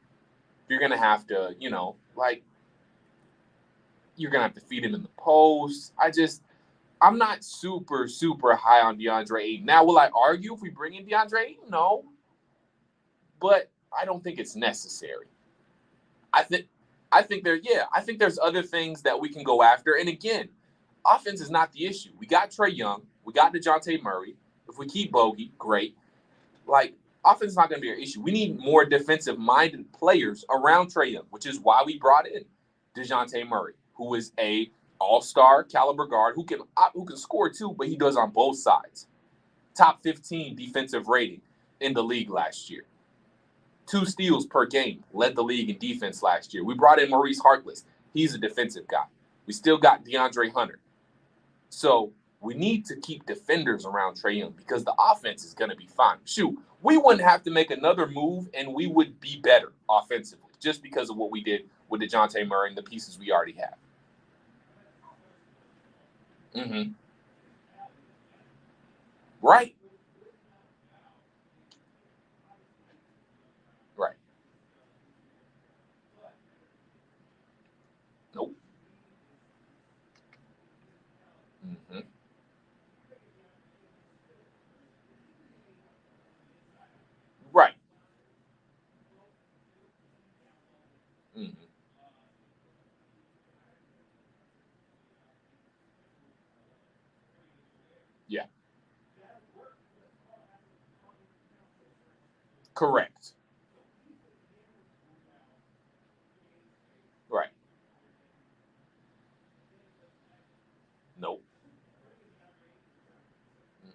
You're going to have to, you're going to have to feed him in the post. I'm not super, super high on DeAndre Ayton. Now, will I argue if we bring in DeAndre Ayton? No. But I don't think it's necessary. I think there's other things that we can go after. And again, offense is not the issue. We got Trae Young. We got Dejounte Murray. If we keep Bogey, great. Offense is not going to be our issue. We need more defensive-minded players around Trae Young, which is why we brought in Dejounte Murray, who is a all-star caliber guard who can score too, but he does on both sides. Top 15 defensive rating in the league last year. 2 steals per game, led the league in defense last year. We brought in Maurice Harkless. He's a defensive guy. We still got DeAndre Hunter. So we need to keep defenders around Trae Young because the offense is going to be fine. Shoot, we wouldn't have to make another move, and we would be better offensively just because of what we did with Dejounte Murray and the pieces we already have. Mm-hmm. Right. Right. Nope. Mm-hmm. Right. Mm-hmm. Yeah. Correct. Right. Nope. Mm-hmm.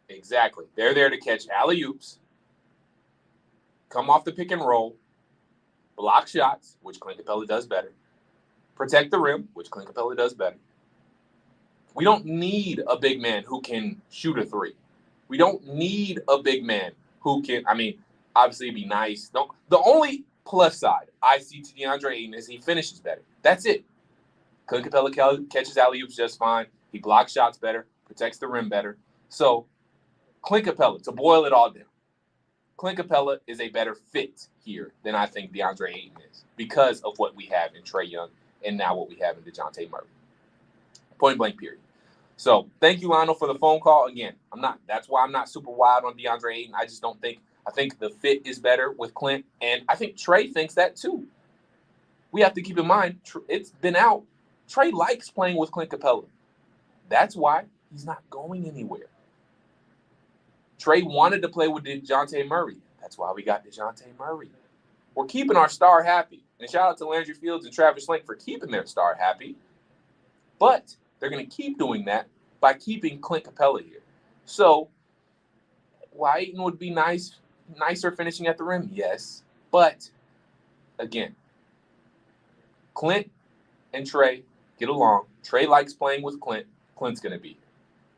Exactly. They're there to catch alley-oops, come off the pick and roll, block shots, which Clint Capella does better, protect the rim, which Clint Capella does better. We don't need a big man who can shoot a 3. We don't need a big man who can, obviously it'd be nice. The only plus side I see to DeAndre Ayton is he finishes better. That's it. Clint Capella catches alley-oops just fine. He blocks shots better, protects the rim better. So Clint Capella, to boil it all down, Clint Capella is a better fit here than I think DeAndre Ayton is because of what we have in Trae Young and now what we have in Dejounte Murray. Point blank, period. So thank you, Lionel, for the phone call. Again, that's why I'm not super wild on DeAndre Ayton. I think the fit is better with Clint, and I think Trae thinks that too. We have to keep in mind, it's been out. Trae likes playing with Clint Capella. That's why he's not going anywhere. Trae wanted to play with Dejounte Murray. That's why we got Dejounte Murray. We're keeping our star happy. And shout out to Landry Fields and Travis Schlenk for keeping their star happy. But they're going to keep doing that by keeping Clint Capella here. So, while Ayton would be nicer finishing at the rim, yes. But, again, Clint and Trey get along. Trey likes playing with Clint. Clint's going to be here.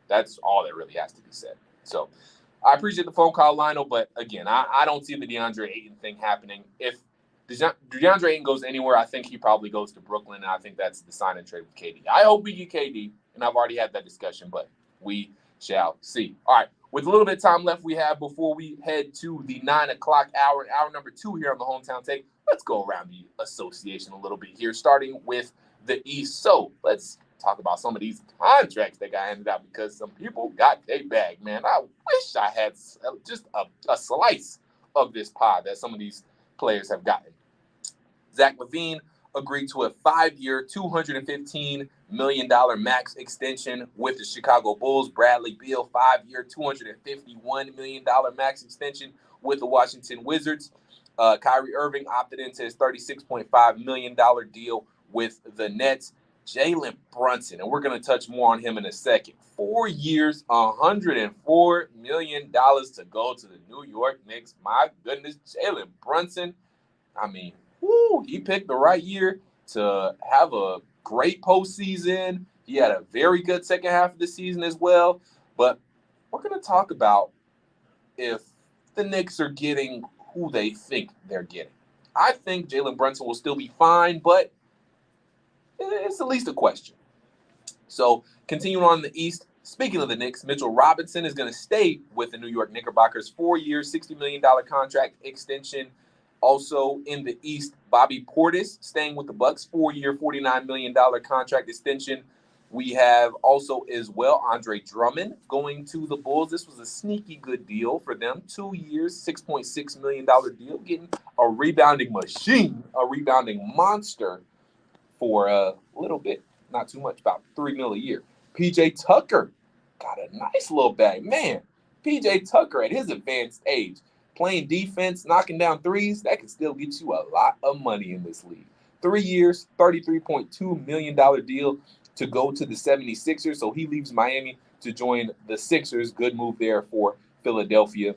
That's all that really has to be said. So, I appreciate the phone call, Lionel, but, again, I don't see the DeAndre Ayton thing happening. If DeAndre Ayton goes anywhere, I think he probably goes to Brooklyn, and I think that's the sign and trade with KD. I hope we get KD, and I've already had that discussion, but we shall see. All right, with a little bit of time left we have before we head to the 9 o'clock hour, hour number 2 here on the Hometown Take, let's go around the association a little bit here, starting with the East. So let's talk about some of these contracts that got handed out because some people got their bag, man. I wish I had just a slice of this pie that some of these players have gotten. Zach LaVine agreed to a 5-year, $215 million max extension with the Chicago Bulls. Bradley Beal, 5-year, $251 million max extension with the Washington Wizards. Kyrie Irving opted into his $36.5 million deal with the Nets. Jalen Brunson, and we're going to touch more on him in a second. 4 years, $104 million to go to the New York Knicks. My goodness, Jalen Brunson. I mean, he picked the right year to have a great postseason. He had a very good second half of the season as well. But we're going to talk about if the Knicks are getting who they think they're getting. I think Jalen Brunson will still be fine, but it's at least a question. So, continuing on in the East, speaking of the Knicks, Mitchell Robinson is going to stay with the New York Knickerbockers. 4-year, $60 million contract extension. Also in the East, Bobby Portis staying with the Bucks, 4-year, $49 million contract extension. We have also as well Andre Drummond going to the Bulls. This was a sneaky good deal for them. 2 years, $6.6 million deal, getting a rebounding machine, a rebounding monster for a little bit, not too much, about $3 million a year. PJ Tucker got a nice little bag. Man, PJ Tucker at his advanced age, playing defense, knocking down threes, that can still get you a lot of money in this league. 3 years, $33.2 million deal to go to the 76ers. So he leaves Miami to join the Sixers. Good move there for Philadelphia.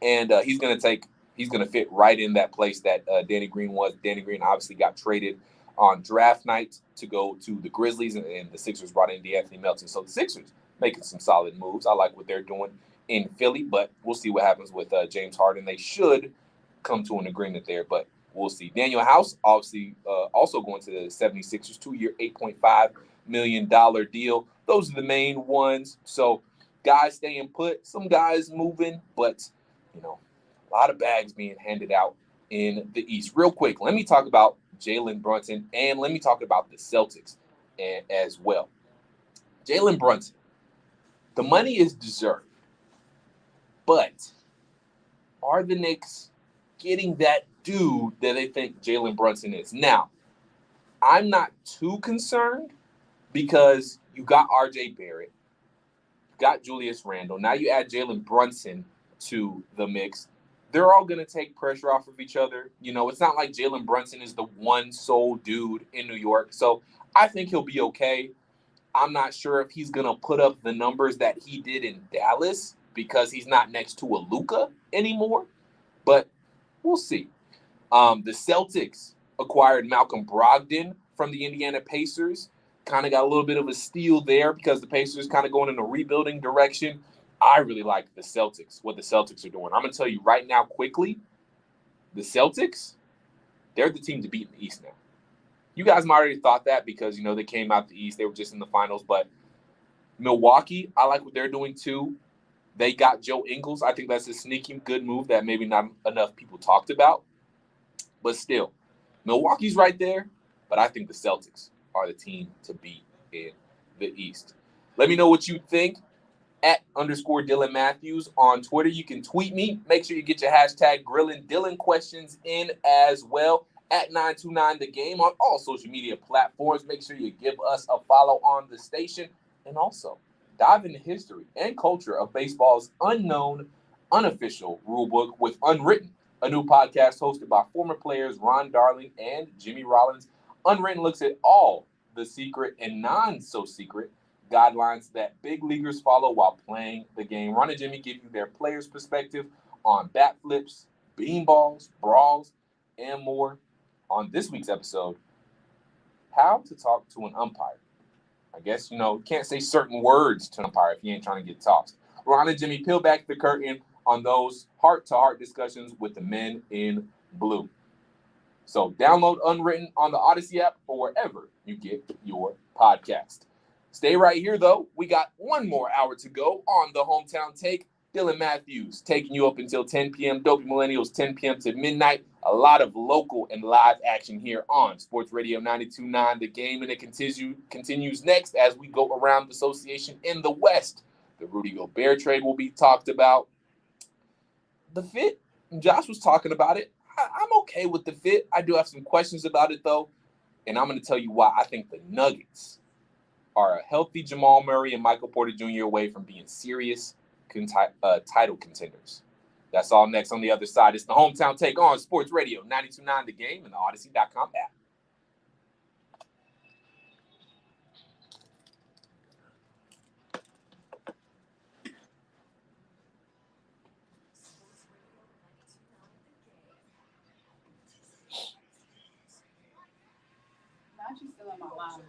And he's going to fit right in that place that Danny Green was. Danny Green obviously got traded on draft night to go to the Grizzlies, and the Sixers brought in DeAnthony Melton. So the Sixers making some solid moves. I like what they're doing in Philly, but we'll see what happens with James Harden. They should come to an agreement there, but we'll see. Daniel House, obviously, also going to the 76ers, 2-year, $8.5 million deal. Those are the main ones. So guys staying put, some guys moving, but, a lot of bags being handed out in the East. Real quick, let me talk about Jalen Brunson, and let me talk about the Celtics as well. Jalen Brunson, the money is deserved. But are the Knicks getting that dude that they think Jalen Brunson is? Now, I'm not too concerned because you got RJ Barrett, you got Julius Randle. Now you add Jalen Brunson to the mix. They're all going to take pressure off of each other. It's not like Jalen Brunson is the one sole dude in New York. So I think he'll be okay. I'm not sure if he's going to put up the numbers that he did in Dallas because he's not next to a Luka anymore, but we'll see. The Celtics acquired Malcolm Brogdon from the Indiana Pacers. Kind of got a little bit of a steal there because the Pacers kind of going in a rebuilding direction. I really like the Celtics, what the Celtics are doing. I'm going to tell you right now quickly, the Celtics, they're the team to beat in the East now. You guys might already thought that because, they came out the East. They were just in the finals. But Milwaukee, I like what they're doing too. They got Joe Ingles. I think that's a sneaky good move that maybe not enough people talked about. But still, Milwaukee's right there. But I think the Celtics are the team to beat in the East. Let me know what you think at _Dylan Mathews on Twitter. You can tweet me. Make sure you get your hashtag Grillin' Dylan questions in as well at 929thegame on all social media platforms. Make sure you give us a follow on the station. And also, dive into history and culture of baseball's unknown, unofficial rulebook with Unwritten a new podcast hosted by former players Ron Darling and Jimmy Rollins. Unwritten looks at all the secret and non-so-secret guidelines that big leaguers follow while playing the game. Ron and Jimmy give you their players' perspective on bat flips, beanballs, brawls, and more. On this week's episode, how to talk to an umpire. I guess, you can't say certain words to an umpire if you ain't trying to get tossed. Ron and Jimmy peel back the curtain on those heart-to-heart discussions with the men in blue. So download Unwritten on the Odyssey app or wherever you get your podcast. Stay right here, though. We got one more hour to go on the Hometown Take. Dylan Mathews taking you up until 10 p.m. Dopey Millennials, 10 p.m. to midnight. A lot of local and live action here on Sports Radio 92.9 The Game, and it continues next as we go around the association in the West. The Rudy Gobert trade will be talked about. The fit, Josh was talking about it. I'm okay with the fit. I do have some questions about it, though, and I'm going to tell you why I think the Nuggets are a healthy Jamal Murray and Michael Porter Jr. away from being serious title contenders. That's all next on the other side. It's the Hometown Take on Sports Radio 92.9 The Game and the Odyssey.com app. Not you still in my line.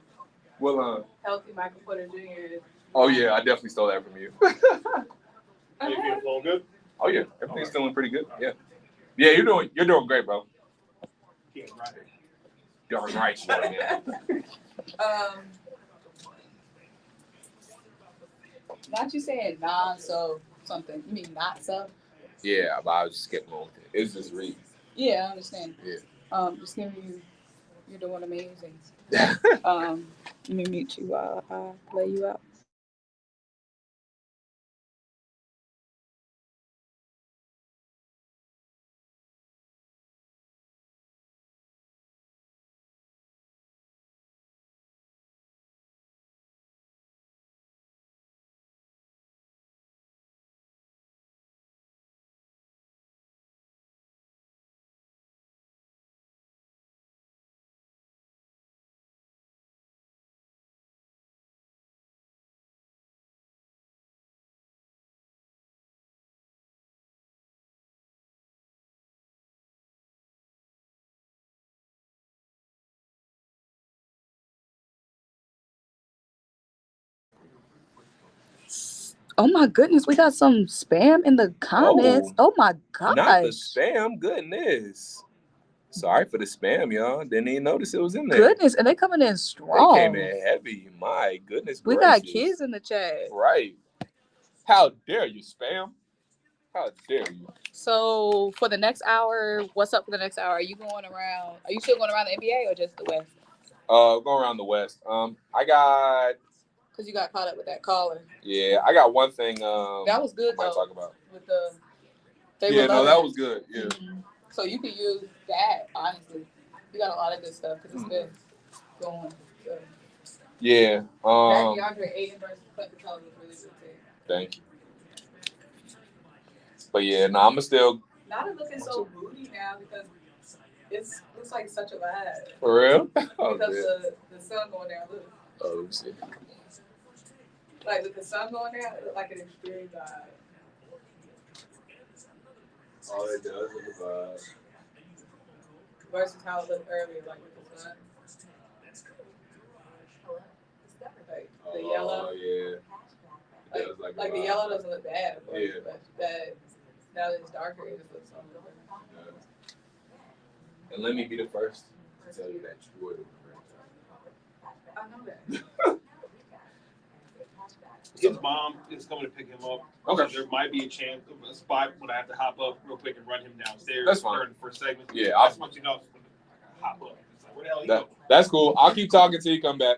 Well, Healthy Michael Porter Jr. Oh, yeah, I definitely stole that from you. You feel all good? Oh, yeah, everything's feeling pretty good. Yeah. Yeah, you're doing great, bro. Yeah, right. Darn right you are, man. Not you saying non-so something. You mean not so? Yeah, but I was just getting on with it. It's just read. Yeah, I understand. Yeah. Just giving you, you're doing amazing. Let me mute you while I play you out. Oh my goodness, we got some spam in the comments. Oh my gosh. Not the spam, goodness. Sorry for the spam, y'all. Didn't even notice it was in there. Goodness, and they coming in strong. They came in heavy. My goodness we gracious. got kids in the chat. Right. How dare you, spam? How dare you? So for the next hour, what's up for the next hour? Are you still going around the NBA or just the West? Going around the West. I got. Because you got caught up with that caller. Yeah, I got one thing. That was good, though. Talk about. With the. That was good. Yeah. Mm-hmm. So you can use that, honestly. You got a lot of good stuff because it's been going. So. Yeah. That DeAndre Ayton versus Clint Capella was really good too. Thank you. But yeah, no, I'm still. Not looking so moody now because it looks like such a vibe. For real? Oh, because the sun going down. Look. Oh, let me see. Like with the sun going down, it looks like an extreme vibe. All it does is a vibe. Versus how it looked earlier, like with the sun. Like the yellow. Oh, yeah. Like the yellow doesn't look bad, of course, yeah. but that now that it's darker, it just looks so good. And let me be the first to tell you that you would. I know that. His mom is coming to pick him up. Okay. So there might be a spot when I have to hop up real quick and run him downstairs. That's fine. During the first segment. Yeah, I just want you to know. Hop up. It's like, where the hell you go? That's cool. I'll keep talking till you come back.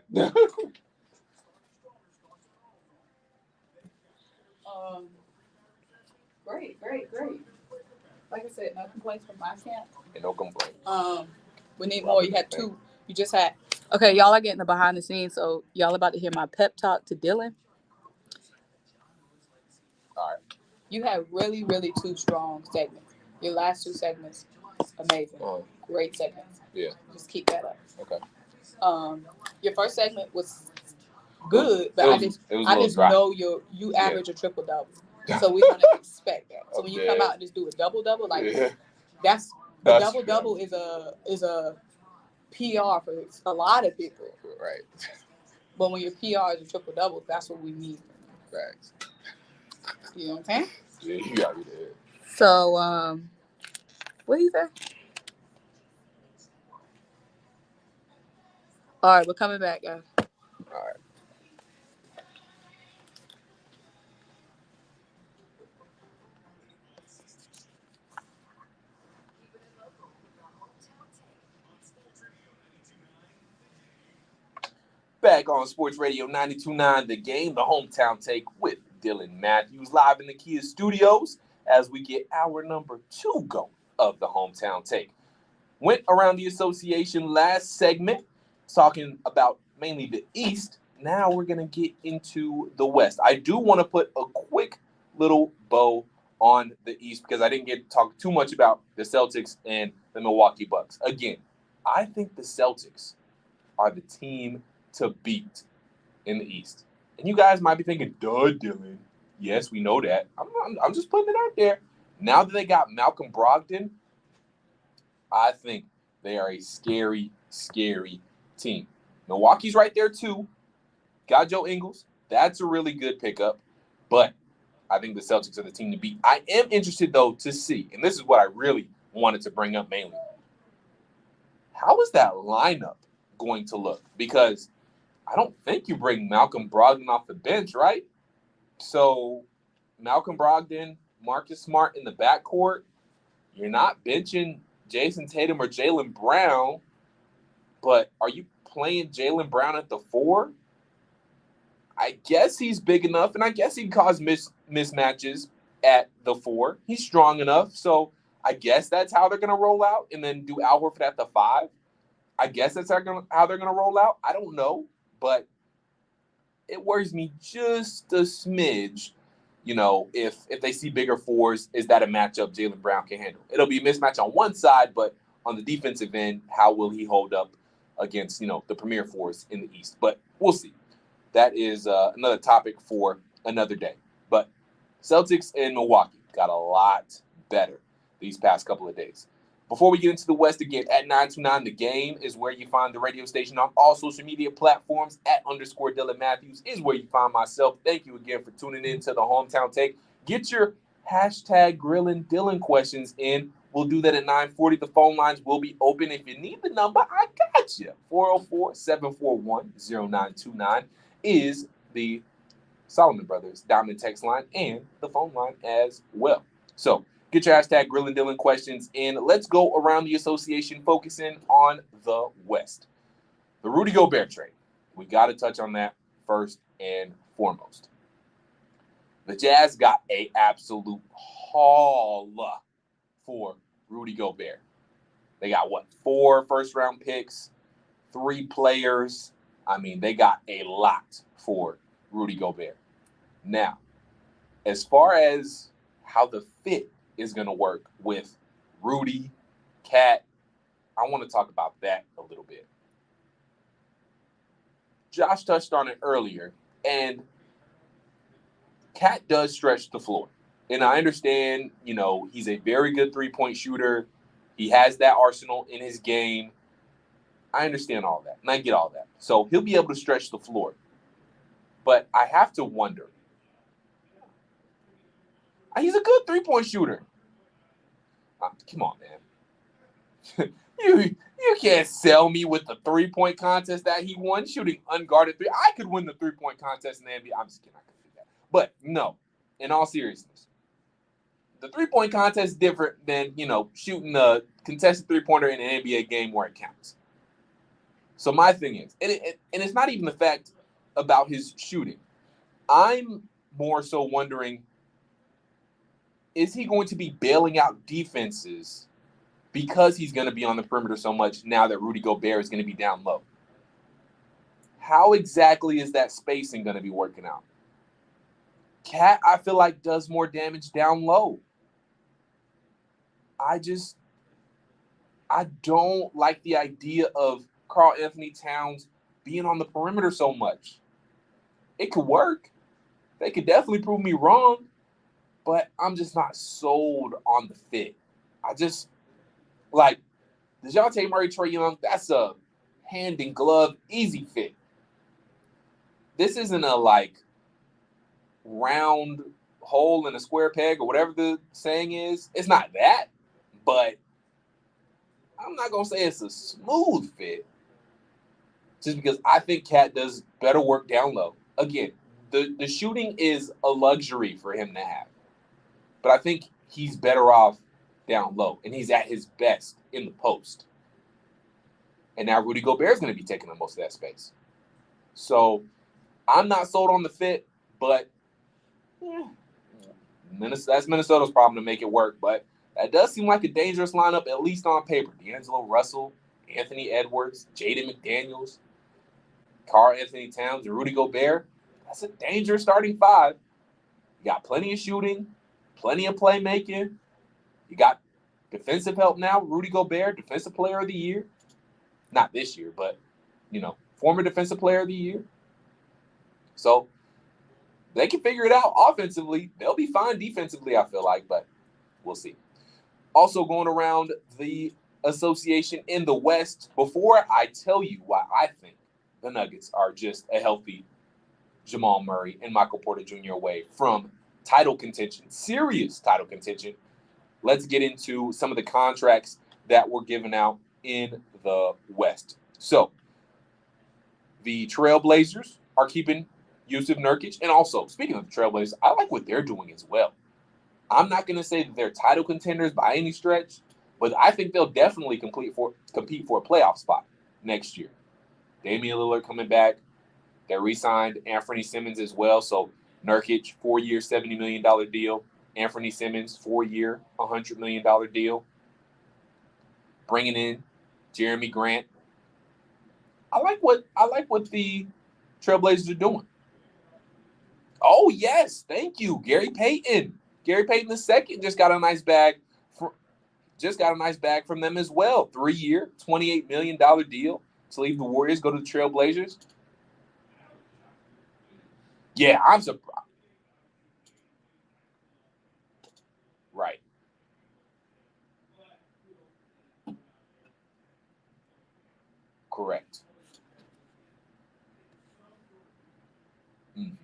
Great. Like I said, no complaints from my camp. And no complaints. We need more. You had two. You just had. Okay, y'all are getting the behind the scenes, so y'all about to hear my pep talk to Dylan. All right. You had really, really two strong segments. Your last 2 segments, amazing. Great segments. Yeah. Just keep that up. Okay. Your first segment was good, but I just dry. know you average a triple double, so we're gonna expect that. So when you come out and just do a double double, like that's a double double is a PR for a lot of people, right? But when your PR is a triple double, that's what we need. Right. You know what I'm saying? Yeah, you got me there. So what do you say? All right, we're coming back, guys. All right. Back on Sports Radio 92.9 The Game, the hometown take with Dylan Mathews, live in the Kia studios as we get our number 2 go of the hometown take. Went around the association last segment, talking about mainly the East. Now we're going to get into the West. I do want to put a quick little bow on the East because I didn't get to talk too much about the Celtics and the Milwaukee Bucks. Again, I think the Celtics are the team to beat in the East. And you guys might be thinking, duh, Dylan. Yes, we know that. I'm just putting it out there. Now that they got Malcolm Brogdon, I think they are a scary, scary team. Milwaukee's right there, too. Got Joe Ingles. That's a really good pickup. But I think the Celtics are the team to beat. I am interested, though, to see, and this is what I really wanted to bring up mainly. How is that lineup going to look? Because I don't think you bring Malcolm Brogdon off the bench, right? So Malcolm Brogdon, Marcus Smart in the backcourt. You're not benching Jason Tatum or Jaylen Brown, but are you playing Jaylen Brown at the 4? I guess he's big enough, and I guess he can cause mismatches at the 4. He's strong enough, so I guess that's how they're going to roll out, and then do Al Horford at the 5. I guess that's how they're going to roll out. I don't know, but it worries me just a smidge. You know, if they see bigger 4s, is that a matchup Jaylen Brown can handle? It'll be a mismatch on one side, but on the defensive end, how will he hold up against, the premier 4s in the East? But we'll see. That is another topic for another day. But Celtics and Milwaukee got a lot better these past couple of days. Before we get into the West again, at 929 The Game is where you find the radio station on all social media platforms. At _Dylan Mathews is where you find myself. Thank you again for tuning in to the Hometown Take. Get your hashtag Grillin' Dylan questions in. We'll do that at 9:40. The phone lines will be open. If you need the number, I got you. 404-741-0929 is the Solomon Brothers Diamond text line and the phone line as well. So get your hashtag Grillin' Dylan questions in. Let's go around the association, focusing on the West. The Rudy Gobert trade. We got to touch on that first and foremost. The Jazz got an absolute haul for Rudy Gobert. They got, 4 first-round picks, 3 players. I mean, they got a lot for Rudy Gobert. Now, as far as how the fit is going to work with Rudy, Cat, I want to talk about that a little bit. Josh touched on it earlier, and Cat does stretch the floor. And I understand, he's a very good three-point shooter. He has that arsenal in his game. I understand all that, and I get all that. So he'll be able to stretch the floor. But I have to wonder. He's a good three-point shooter. Come on, man. You can't sell me with the three-point contest that he won, shooting unguarded three. I could win the three-point contest in the NBA. I'm just kidding. I could do that. But no, in all seriousness, the three-point contest is different than, shooting a contested three-pointer in an NBA game where it counts. So my thing is, and it's not even the fact about his shooting. I'm more so wondering, is he going to be bailing out defenses because he's going to be on the perimeter so much now that Rudy Gobert is going to be down low? How exactly is that spacing going to be working out? Cat, I feel like, does more damage down low. I don't like the idea of Karl Anthony Towns being on the perimeter so much. It could work. They could definitely prove me wrong, but I'm just not sold on the fit. I just like Dejounte Murray, Trae Young. That's a hand in glove, easy fit. This isn't a like round hole in a square peg or whatever the saying is. It's not that, but I'm not gonna say it's a smooth fit. Just because I think Cat does better work down low. Again, the shooting is a luxury for him to have. But I think he's better off down low, and he's at his best in the post. And now Rudy Gobert is going to be taking up most of that space. So I'm not sold on the fit, but that's Minnesota's problem to make it work. But that does seem like a dangerous lineup, at least on paper. D'Angelo Russell, Anthony Edwards, Jaden McDaniels, Karl Anthony Towns, and Rudy Gobert. That's a dangerous starting five. You got plenty of shooting, plenty of playmaking. You got defensive help now. Rudy Gobert, Defensive Player of the Year. Not this year, but, former Defensive Player of the Year. So they can figure it out offensively. They'll be fine defensively, I feel like, but we'll see. Also going around the association in the West, before I tell you why I think the Nuggets are just a healthy Jamal Murray and Michael Porter Jr. away from title contention, serious title contention, let's get into some of the contracts that were given out in the West. So the Trailblazers are keeping Yusuf Nurkic. And also, speaking of the Trailblazers, I like what they're doing as well. I'm not going to say that they're title contenders by any stretch, but I think they'll definitely compete for a playoff spot next year. Damian Lillard coming back. They re-signed Anthony Simmons as well. So Nurkic, 4-year, $70 million deal. Anthony Simmons, 4-year, $100 million deal. Bringing in Jeremy Grant. I like what the Trailblazers are doing. Oh yes, thank you, Gary Payton. Gary Payton II just got a nice bag from them as well. 3-year, $28 million deal to leave the Warriors, go to the Trailblazers. Yeah, I'm surprised. Right. Correct. Mm-hmm.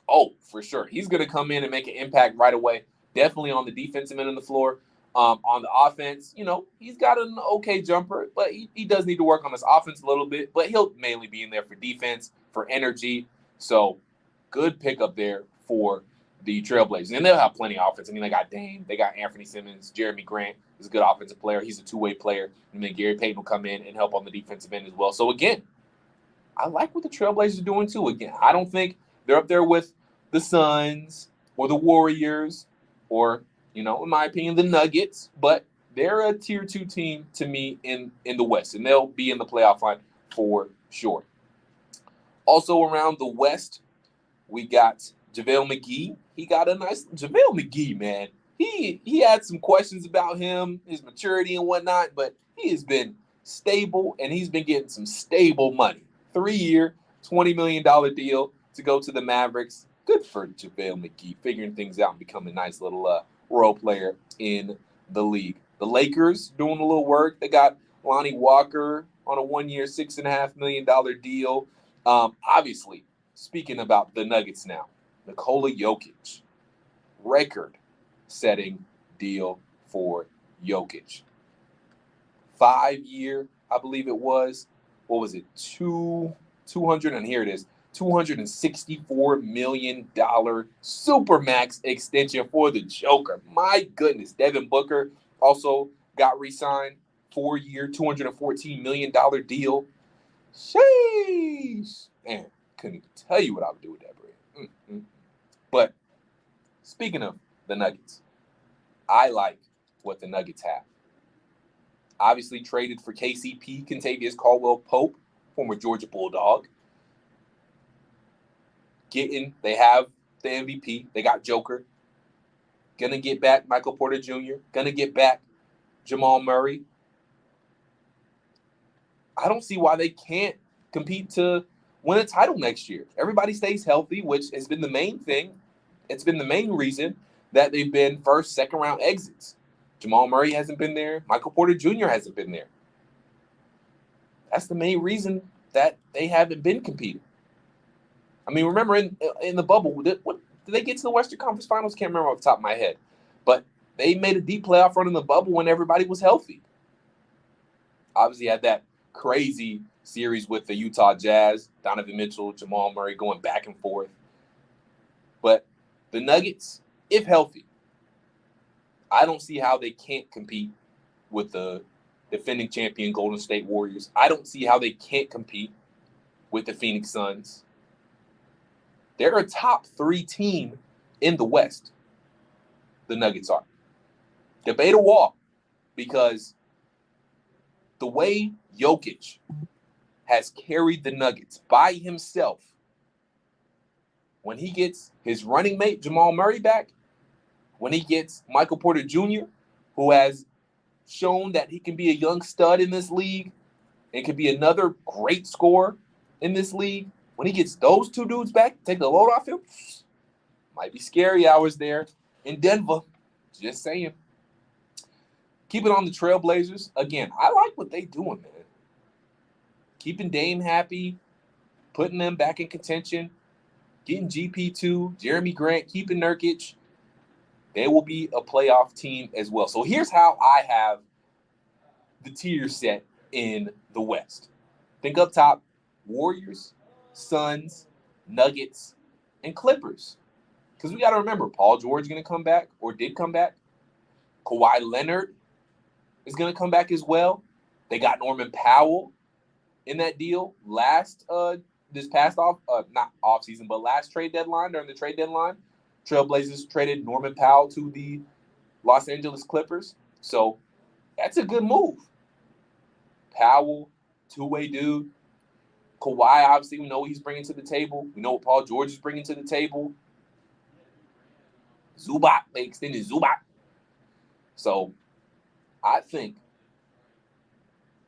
Oh, for sure. He's going to come in and make an impact right away. Definitely on the defensive end of the floor. On the offense, he's got an okay jumper, but he does need to work on his offense a little bit. But he'll mainly be in there for defense, for energy. So good pickup there for the Trailblazers. And they'll have plenty of offense. I mean, they got Dame, they got Anthony Simmons, Jeremy Grant is a good offensive player. He's a two-way player. And then Gary Payton will come in and help on the defensive end as well. So, again, I like what the Trailblazers are doing, too. Again, I don't think they're up there with the Suns or the Warriors or, in my opinion, the Nuggets. But they're a Tier 2 team to me in the West. And they'll be in the playoff line for sure. Also around the West, we got JaVale McGee. He got a nice – JaVale McGee, man. He had some questions about him, his maturity and whatnot, but he has been stable, and he's been getting some stable money. 3-year, $20 million deal to go to the Mavericks. Good for JaVale McGee, figuring things out and becoming a nice little role player in the league. The Lakers doing a little work. They got Lonnie Walker on a 1-year, $6.5 million deal. Obviously, speaking about the Nuggets now, Nikola Jokic, record-setting deal for Jokic. 5-year, I believe it was. What was it? 200, and here it is. $264 million Supermax extension for the Joker. My goodness. Devin Booker also got re-signed. 4-year, $214 million deal. Sheesh. Man, couldn't even tell you what I would do with that bread. Mm-hmm. But speaking of the Nuggets, I like what the Nuggets have. Obviously traded for KCP, Kentavious Caldwell-Pope, former Georgia Bulldog. They have the MVP. They got Joker. Going to get back Michael Porter Jr., going to get back Jamal Murray. I don't see why they can't compete to win a title next year. Everybody stays healthy, which has been the main thing. It's been the main reason that they've been first, second round exits. Jamal Murray hasn't been there. Michael Porter Jr. hasn't been there. That's the main reason that they haven't been competing. I mean, remember in the bubble, did they get to the Western Conference Finals? Can't remember off the top of my head. But they made a deep playoff run in the bubble when everybody was healthy. Obviously had that crazy series with the Utah Jazz, Donovan Mitchell, Jamal Murray going back and forth. But the Nuggets, if healthy, I don't see how they can't compete with the defending champion Golden State Warriors. I don't see how they can't compete with the Phoenix Suns. They're a top 3 team in the West. The Nuggets are. Debate a wall, because the way Jokic has carried the Nuggets by himself, when he gets his running mate Jamal Murray back, when he gets Michael Porter Jr., who has shown that he can be a young stud in this league and can be another great scorer in this league, when he gets those two dudes back, take the load off him, might be scary hours there in Denver. Just saying. Keep it on the Trailblazers. Again, I like what they doing, man. Keeping Dame happy, putting them back in contention, getting GP2, Jeremy Grant, keeping Nurkic. They will be a playoff team as well. So here's how I have the tier set in the West. Think up top, Warriors, Suns, Nuggets, and Clippers. Because we got to remember, Paul George is going to come back, or did come back. Kawhi Leonard is going to come back as well. They got Norman Powell in that deal this past not off season, but last trade deadline, during the trade deadline. Trailblazers traded Norman Powell to the Los Angeles Clippers. So that's a good move. Powell, two-way dude. Kawhi, obviously, we know what he's bringing to the table. We know what Paul George is bringing to the table. Zubac, they extended Zubac. So I think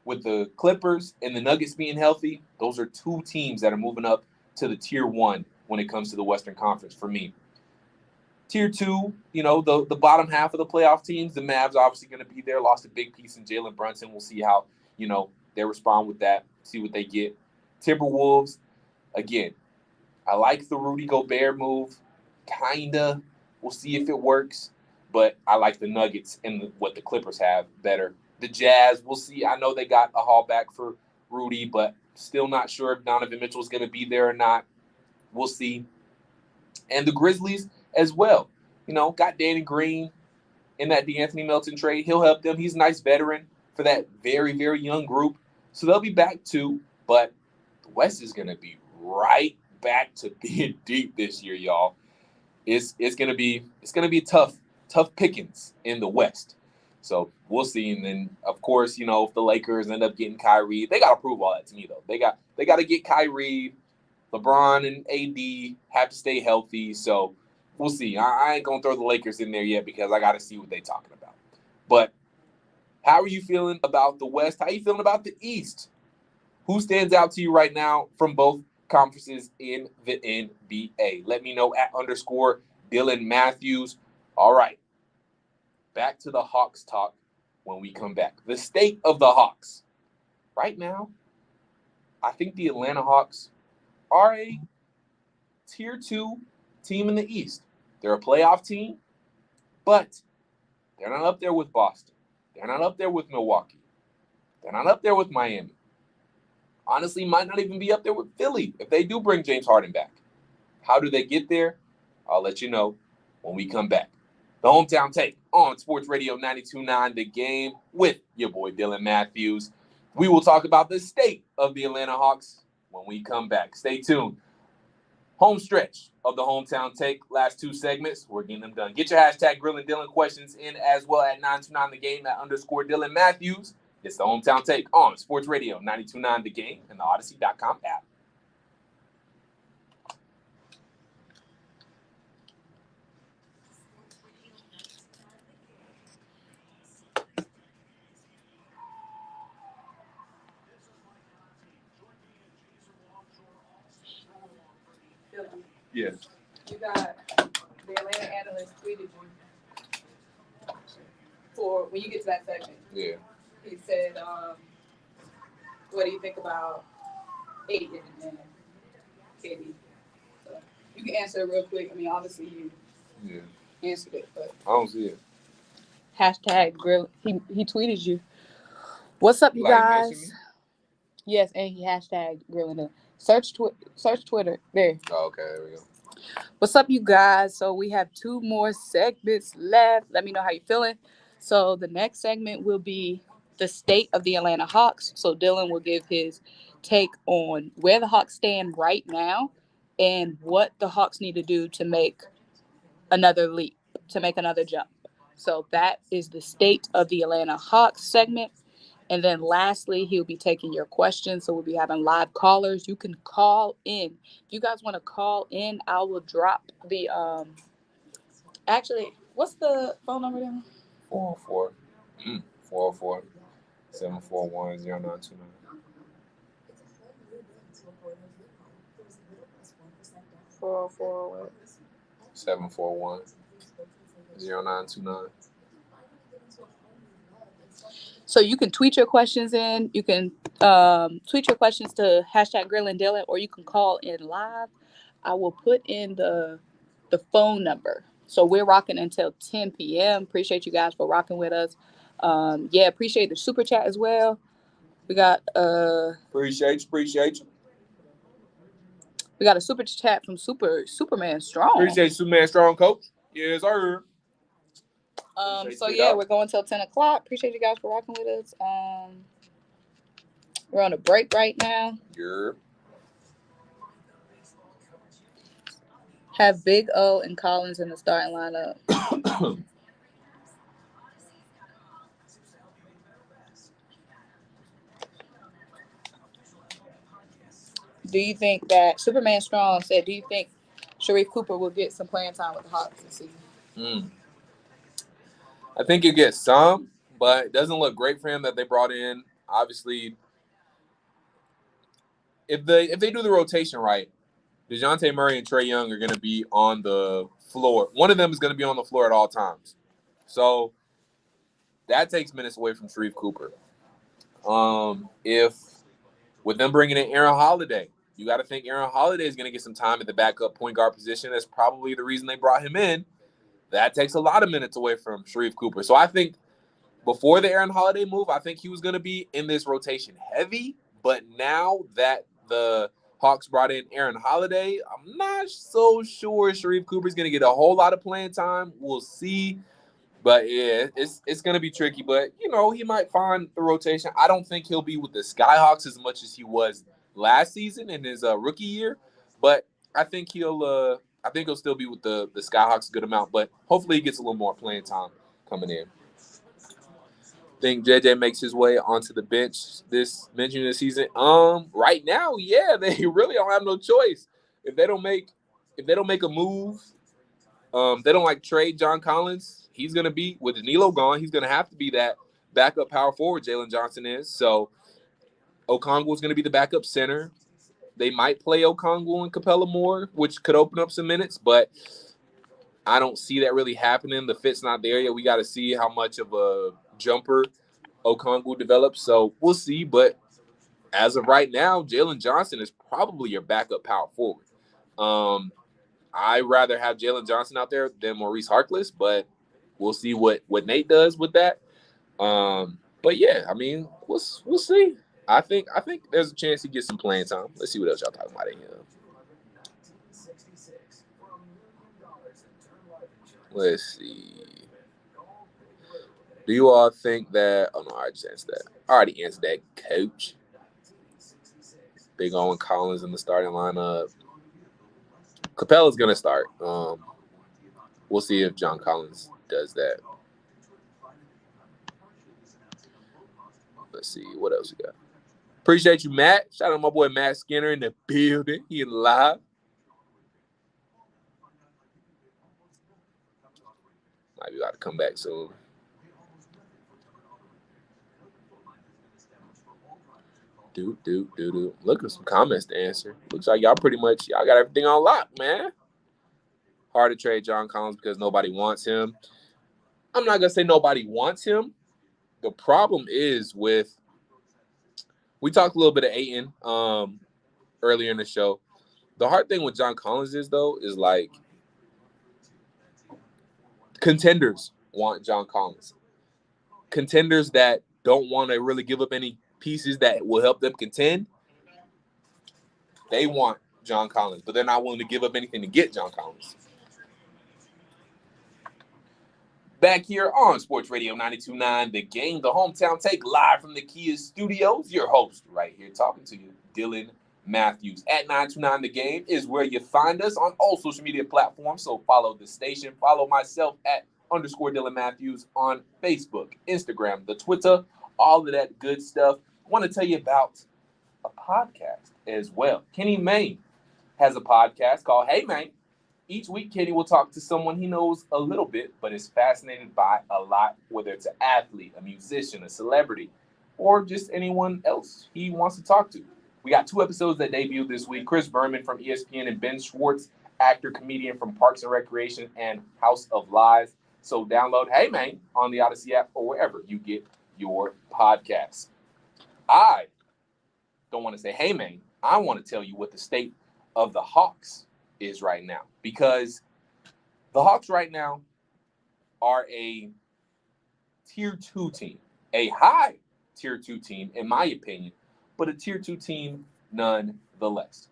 with the Clippers and the Nuggets being healthy, those are 2 teams that are moving up to the tier 1 when it comes to the Western Conference for me. Tier 2, the bottom half of the playoff teams, the Mavs obviously going to be there. Lost a big piece in Jalen Brunson. We'll see how, they respond with that, see what they get. Timberwolves, again, I like the Rudy Gobert move. Kinda. We'll see if it works. But I like the Nuggets and what the Clippers have better. The Jazz, we'll see. I know they got a haul back for Rudy, but still not sure if Donovan Mitchell is going to be there or not. We'll see. And the Grizzlies as well. Got Danny Green in that DeAnthony Melton trade. He'll help them. He's a nice veteran for that very, very young group. So they'll be back too. But the West is going to be right back to being deep this year, y'all. It's going to be tough pickings in the West. So we'll see. And then, of course, if the Lakers end up getting Kyrie, they got to prove all that to me, though. They got to get Kyrie. LeBron and AD have to stay healthy. So we'll see. I ain't going to throw the Lakers in there yet because I got to see what they're talking about. But how are you feeling about the West? How are you feeling about the East? Who stands out to you right now from both conferences in the NBA? Let me know at _Dylan Mathews. All right. Back to the Hawks talk when we come back. The state of the Hawks. Right now, I think the Atlanta Hawks are a tier 2 team in the East. They're a playoff team, but they're not up there with Boston. They're not up there with Milwaukee. They're not up there with Miami. Honestly, might not even be up there with Philly if they do bring James Harden back. How do they get there? I'll let you know when we come back. The Hometown Take on Sports Radio 92.9 The Game with your boy Dylan Mathews. We will talk about the state of the Atlanta Hawks when we come back. Stay tuned. Home stretch of the Hometown Take. Last 2 segments, we're getting them done. Get your hashtag Grilling Dylan questions in as well at 929 The Game at _Dylan Mathews. It's the Hometown Take on Sports Radio 92.9 The Game and the Odyssey.com app. Yeah. You got the Atlanta analyst tweeted you for when you get to that segment. Yeah. He said, what do you think about Aiden and KD? So you can answer it real quick. I mean, obviously you answered it, but I don't see it. Hashtag grill. He tweeted you. What's up, you guys? Yes, and he hashtag grilling it. Search Twitter. There. Oh, okay, there we go. What's up, you guys? So we have 2 more segments left. Let me know how you're feeling. So the next segment will be the state of the Atlanta Hawks. So Dylan will give his take on where the Hawks stand right now and what the Hawks need to do to make another leap, to make another jump. So that is the state of the Atlanta Hawks segment. And then lastly, he'll be taking your questions. So we'll be having live callers. You can call in. If you guys want to call in, I will drop the actually, what's the phone number then? 404 404 741 0929. 404 741 0929. So you can tweet your questions in. You can tweet your questions to hashtag Grillin' Dylan, or you can call in live. I will put in the phone number. So we're rocking until 10 p.m. Appreciate you guys for rocking with us. Appreciate the super chat as well. We got Appreciate you. We got a super chat from Superman Strong. Appreciate Superman Strong, coach. Yes, sir. We're going till 10 o'clock. Appreciate you guys for rocking with us. We're on a break right now. Yep. Have Big O and Collins in the starting lineup. Do you think that Superman Strong said, do you think Sharif Cooper will get some playing time with the Hawks this season? I think he'll get some, but it doesn't look great for him that they brought in. Obviously, if they do the rotation right, Dejounte Murray and Trae Young are going to be on the floor. One of them is going to be on the floor at all times. So that takes minutes away from Sharif Cooper. If with them bringing in Aaron Holiday, you got to think Aaron Holiday is going to get some time at the backup point guard position. That's probably the reason they brought him in. That takes a lot of minutes away from Sharif Cooper. So I think before the Aaron Holiday move, I think he was going to be in this rotation heavy. But now that the Hawks brought in Aaron Holiday, I'm not so sure Sharif Cooper's going to get a whole lot of playing time. We'll see. But, yeah, it's going to be tricky. But, he might find the rotation. I don't think he'll be with the Skyhawks as much as he was last season in his rookie year. But I think he'll still be with the Skyhawks a good amount. But hopefully he gets a little more playing time coming in. Think JJ makes his way onto the bench this season. Right now, yeah, they really don't have no choice. If they don't make a move, they don't trade John Collins. He's gonna be with Danilo gone. He's gonna have to be that backup power forward. Jalen Johnson is. So Okongwu is gonna be the backup center. They might play Okongwu and Capella more, which could open up some minutes, but I don't see that really happening. The fit's not there yet. We got to see how much of a jumper Okongwu develops. So we'll see. But as of right now, Jalen Johnson is probably your backup power forward. I'd rather have Jalen Johnson out there than Maurice Harkless, but we'll see what Nate does with that. But yeah, I mean, we'll see. I think there's a chance he gets some playing time. Let's see what else y'all talking about in here. Let's see. Do you all think that – oh, no, I just answered that. I already answered that, coach. Big Owen Collins in the starting lineup. Capella's going to start. We'll see if John Collins does that. Let's see. What else we got? Appreciate you, Matt. Shout out to my boy Matt Skinner in the building. He live. Might be about to come back soon. Do. Look at some comments to answer. Looks like y'all got everything on lock, man. Hard to trade John Collins because nobody wants him. I'm not going to say nobody wants him. The problem is with – we talked a little bit of Ayton earlier in the show. The hard thing with John Collins is, though, is like contenders want John Collins. Contenders that don't want to really give up any pieces that will help them contend, they want John Collins, but they're not willing to give up anything to get John Collins. Back here on Sports Radio 92.9, The Game, the Hometown Take, live from the Kia Studios. Your host right here talking to you, Dylan Mathews. At 929 The Game is where you find us on all social media platforms, so follow the station. Follow myself at _Dylan Mathews on Facebook, Instagram, the Twitter, all of that good stuff. I want to tell you about a podcast as well. Kenny Mayne has a podcast called Hey Mayne. Each week, Kenny will talk to someone he knows a little bit, but is fascinated by a lot, whether it's an athlete, a musician, a celebrity, or just anyone else he wants to talk to. We got 2 episodes that debuted this week. Chris Berman from ESPN and Ben Schwartz, actor, comedian from Parks and Recreation and House of Lies. So download Hey Mayne on the Odyssey app or wherever you get your podcasts. I don't want to say Hey Mayne. I want to tell you what the state of the Hawks is right now, because the Hawks right now are a tier 2 team, a high tier 2 team, in my opinion, but a tier 2 team nonetheless.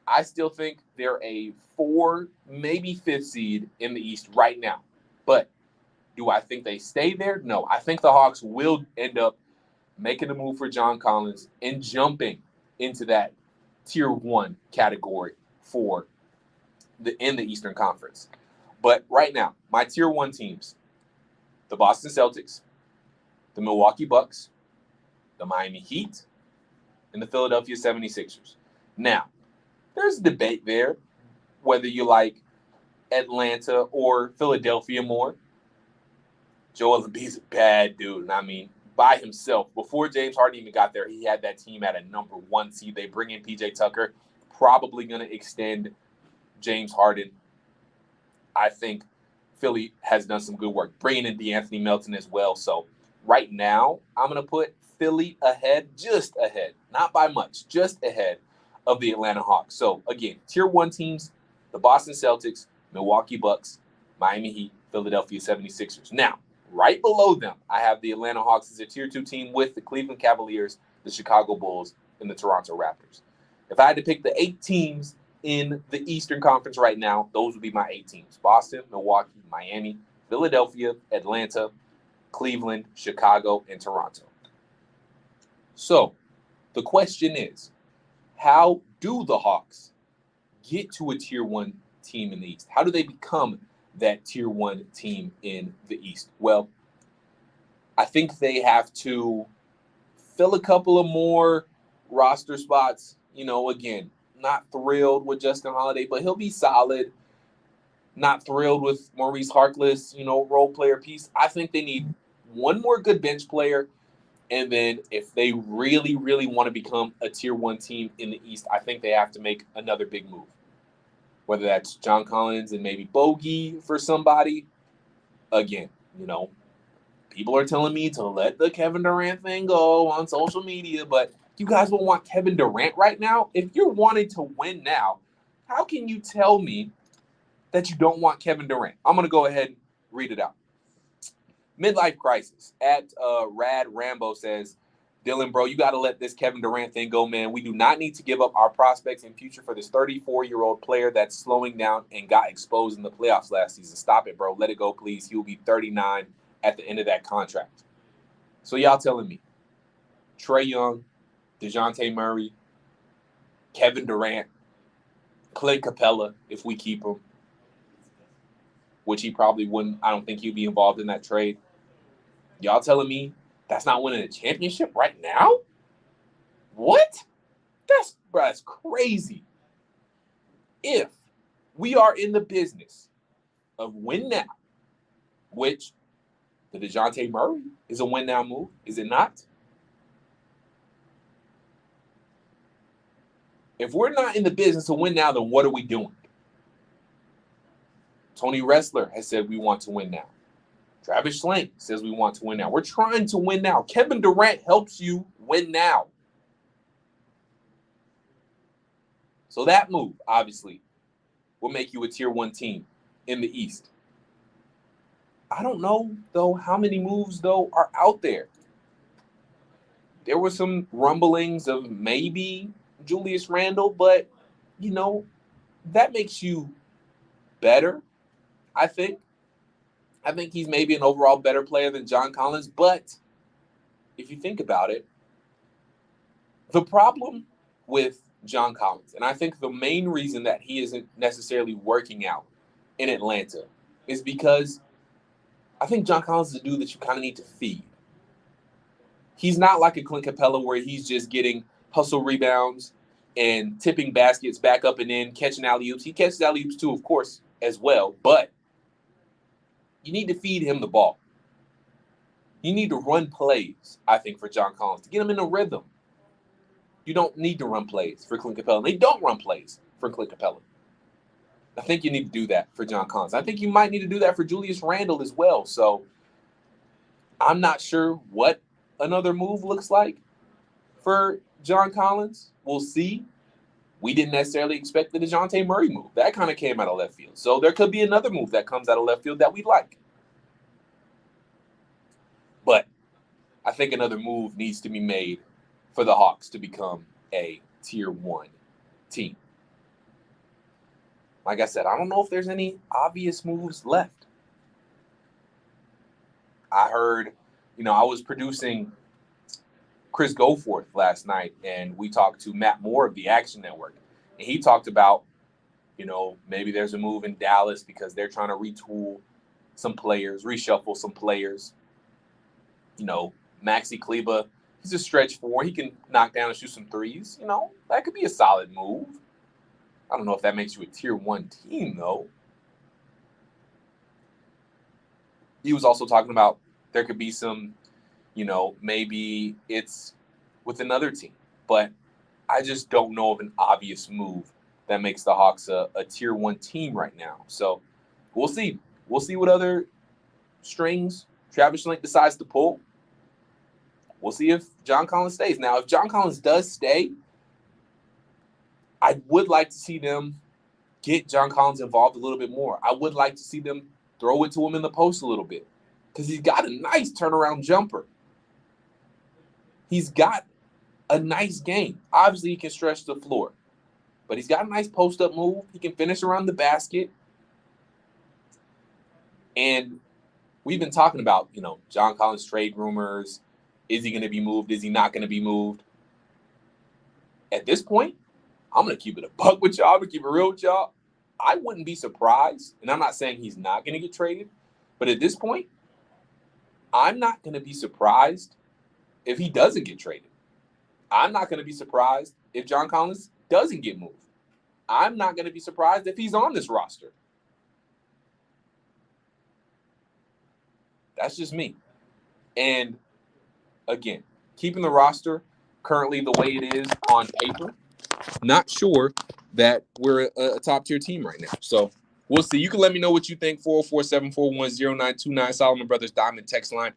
I still think they're a 4, maybe 5th seed in the East right now. But do I think they stay there? No. I think the Hawks will end up making a move for John Collins and jumping into that tier 1 category in the Eastern Conference. But right now, my tier 1 teams, the Boston Celtics, the Milwaukee Bucks, the Miami Heat, and the Philadelphia 76ers. Now, there's a debate there whether you like Atlanta or Philadelphia more. Joel Embiid's a bad dude. And I mean, by himself, before James Harden even got there, he had that team at a number 1 seed. They bring in PJ Tucker, probably going to extend James Harden. I think Philly has done some good work, bringing in DeAnthony Melton as well. So right now, I'm going to put Philly ahead, just ahead, not by much, just ahead of the Atlanta Hawks. So again, tier 1 teams, the Boston Celtics, Milwaukee Bucks, Miami Heat, Philadelphia 76ers. Now, right below them, I have the Atlanta Hawks as a tier 2 team with the Cleveland Cavaliers, the Chicago Bulls, and the Toronto Raptors. If I had to pick the 8 teams in the Eastern Conference right now, those would be my 8 teams: Boston, Milwaukee, Miami, Philadelphia, Atlanta, Cleveland, Chicago, and Toronto. So the question is, how do the Hawks get to a tier 1 team in the East? How do they become that tier 1 team in the East? Well, I think they have to fill a couple of more roster spots. You know, again, not thrilled with Justin Holiday, but he'll be solid. Not thrilled with Maurice Harkless, role player piece. I think they need one more good bench player. And then if they really, really want to become a tier 1 team in the East, I think they have to make another big move. Whether that's John Collins and maybe Bogey for somebody. Again, people are telling me to let the Kevin Durant thing go on social media, but you guys will want Kevin Durant right now? If you're wanting to win now, how can you tell me that you don't want Kevin Durant? I'm going to go ahead and read it out. Midlife crisis. At Rad Rambo says, Dylan, bro, you got to let this Kevin Durant thing go, man. We do not need to give up our prospects and future for this 34-year-old player that's slowing down and got exposed in the playoffs last season. Stop it, bro. Let it go, please. He will be 39 at the end of that contract. So y'all telling me Trae Young, Dejounte Murray, Kevin Durant, Clint Capella, if we keep him, which he probably wouldn't. I don't think he'd be involved in that trade. Y'all telling me that's not winning a championship right now? What? That's crazy. If we are in the business of win now, which the Dejounte Murray is a win now move, is it not? If we're not in the business of win now, then what are we doing? Tony Ressler has said we want to win now. Travis Schlenk says we want to win now. We're trying to win now. Kevin Durant helps you win now. So that move, obviously, will make you a tier 1 team in the East. I don't know, though, how many moves, though, are out there. There were some rumblings of maybe Julius Randle, but, that makes you better, I think. I think he's maybe an overall better player than John Collins, but if you think about it, the problem with John Collins, and I think the main reason that he isn't necessarily working out in Atlanta is because I think John Collins is a dude that you kind of need to feed. He's not like a Clint Capella where he's just getting hustle rebounds and tipping baskets back up and in, catching alley-oops. He catches alley-oops too, of course, as well, but you need to feed him the ball. You need to run plays, I think, for John Collins to get him in a rhythm. You don't need to run plays for Clint Capella. They don't run plays for Clint Capella. I think you need to do that for John Collins. I think you might need to do that for Julius Randle as well. So I'm not sure what another move looks like for John Collins. We'll see. We didn't necessarily expect the Dejounte Murray move. That kind of came out of left field. So there could be another move that comes out of left field that we like. But I think another move needs to be made for the Hawks to become a tier 1 team. Like I said, I don't know if there's any obvious moves left. I heard, I was producing Chris Goforth last night, and we talked to Matt Moore of the Action Network. And he talked about, maybe there's a move in Dallas because they're trying to retool some players, reshuffle some players. Maxi Kleba, he's a stretch 4. He can knock down and shoot some threes. That could be a solid move. I don't know if that makes you a tier 1 team, though. He was also talking about there could be some, maybe it's with another team. But I just don't know of an obvious move that makes the Hawks a tier 1 team right now. So we'll see. We'll see what other strings Travis Schlenk decides to pull. We'll see if John Collins stays. Now, if John Collins does stay, I would like to see them get John Collins involved a little bit more. I would like to see them throw it to him in the post a little bit because he's got a nice turnaround jumper. He's got a nice game. Obviously, he can stretch the floor, but he's got a nice post-up move. He can finish around the basket. And we've been talking about, John Collins trade rumors. Is he going to be moved? Is he not going to be moved? At this point, I'm going to keep it a buck with y'all. I'm going to keep it real with y'all. I wouldn't be surprised, and I'm not saying he's not going to get traded, but at this point, I'm not going to be surprised if he doesn't get traded. I'm not going to be surprised if John Collins doesn't get moved. I'm not going to be surprised if he's on this roster. That's just me. And again, keeping the roster currently the way it is on paper, not sure that we're a top-tier team right now. So we'll see. You can let me know what you think. 404-741-0929, Solomon Brothers Diamond text line.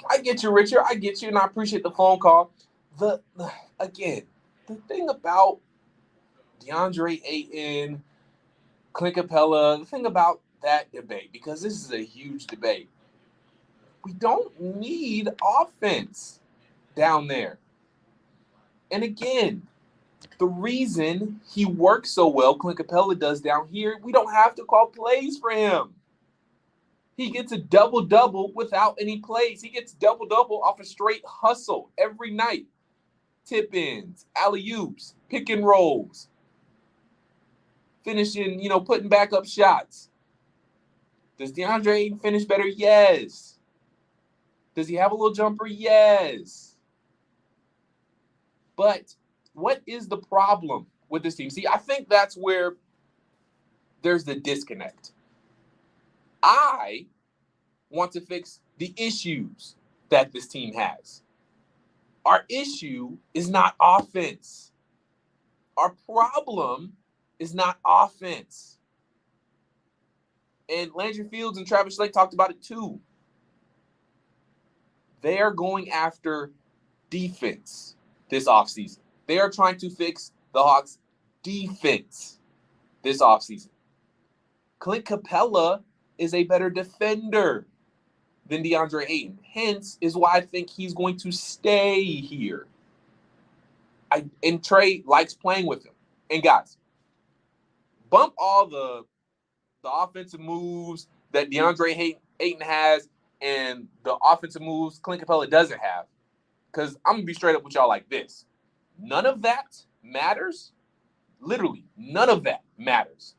I get you, Richard. I get you, and I appreciate the phone call. Again, the thing about DeAndre Ayton, Clint Capella, the thing about that debate, because this is a huge debate, we don't need offense down there. And again, the reason he works so well, Clint Capella does down here, we don't have to call plays for him. He gets a double-double without any plays. He gets double-double off a straight hustle every night. Tip-ins, alley-oops, pick and rolls, finishing, putting back up shots. Does DeAndre Ayton finish better? Yes. Does he have a little jumper? Yes. But what is the problem with this team? See, I think that's where there's the disconnect. I want to fix the issues that this team has. Our issue is not offense. Our problem is not offense. And Landry Fields and Travis Schlenk talked about it too. They are going after defense this offseason. They are trying to fix the Hawks' defense this offseason. Clint Capella is a better defender than DeAndre Ayton. Hence is why I think he's going to stay here. And Trey likes playing with him. And guys, bump all the offensive moves that DeAndre Ayton has and the offensive moves Clint Capella doesn't have. Because I'm going to be straight up with y'all like this. None of that matters. Literally, none of that matters.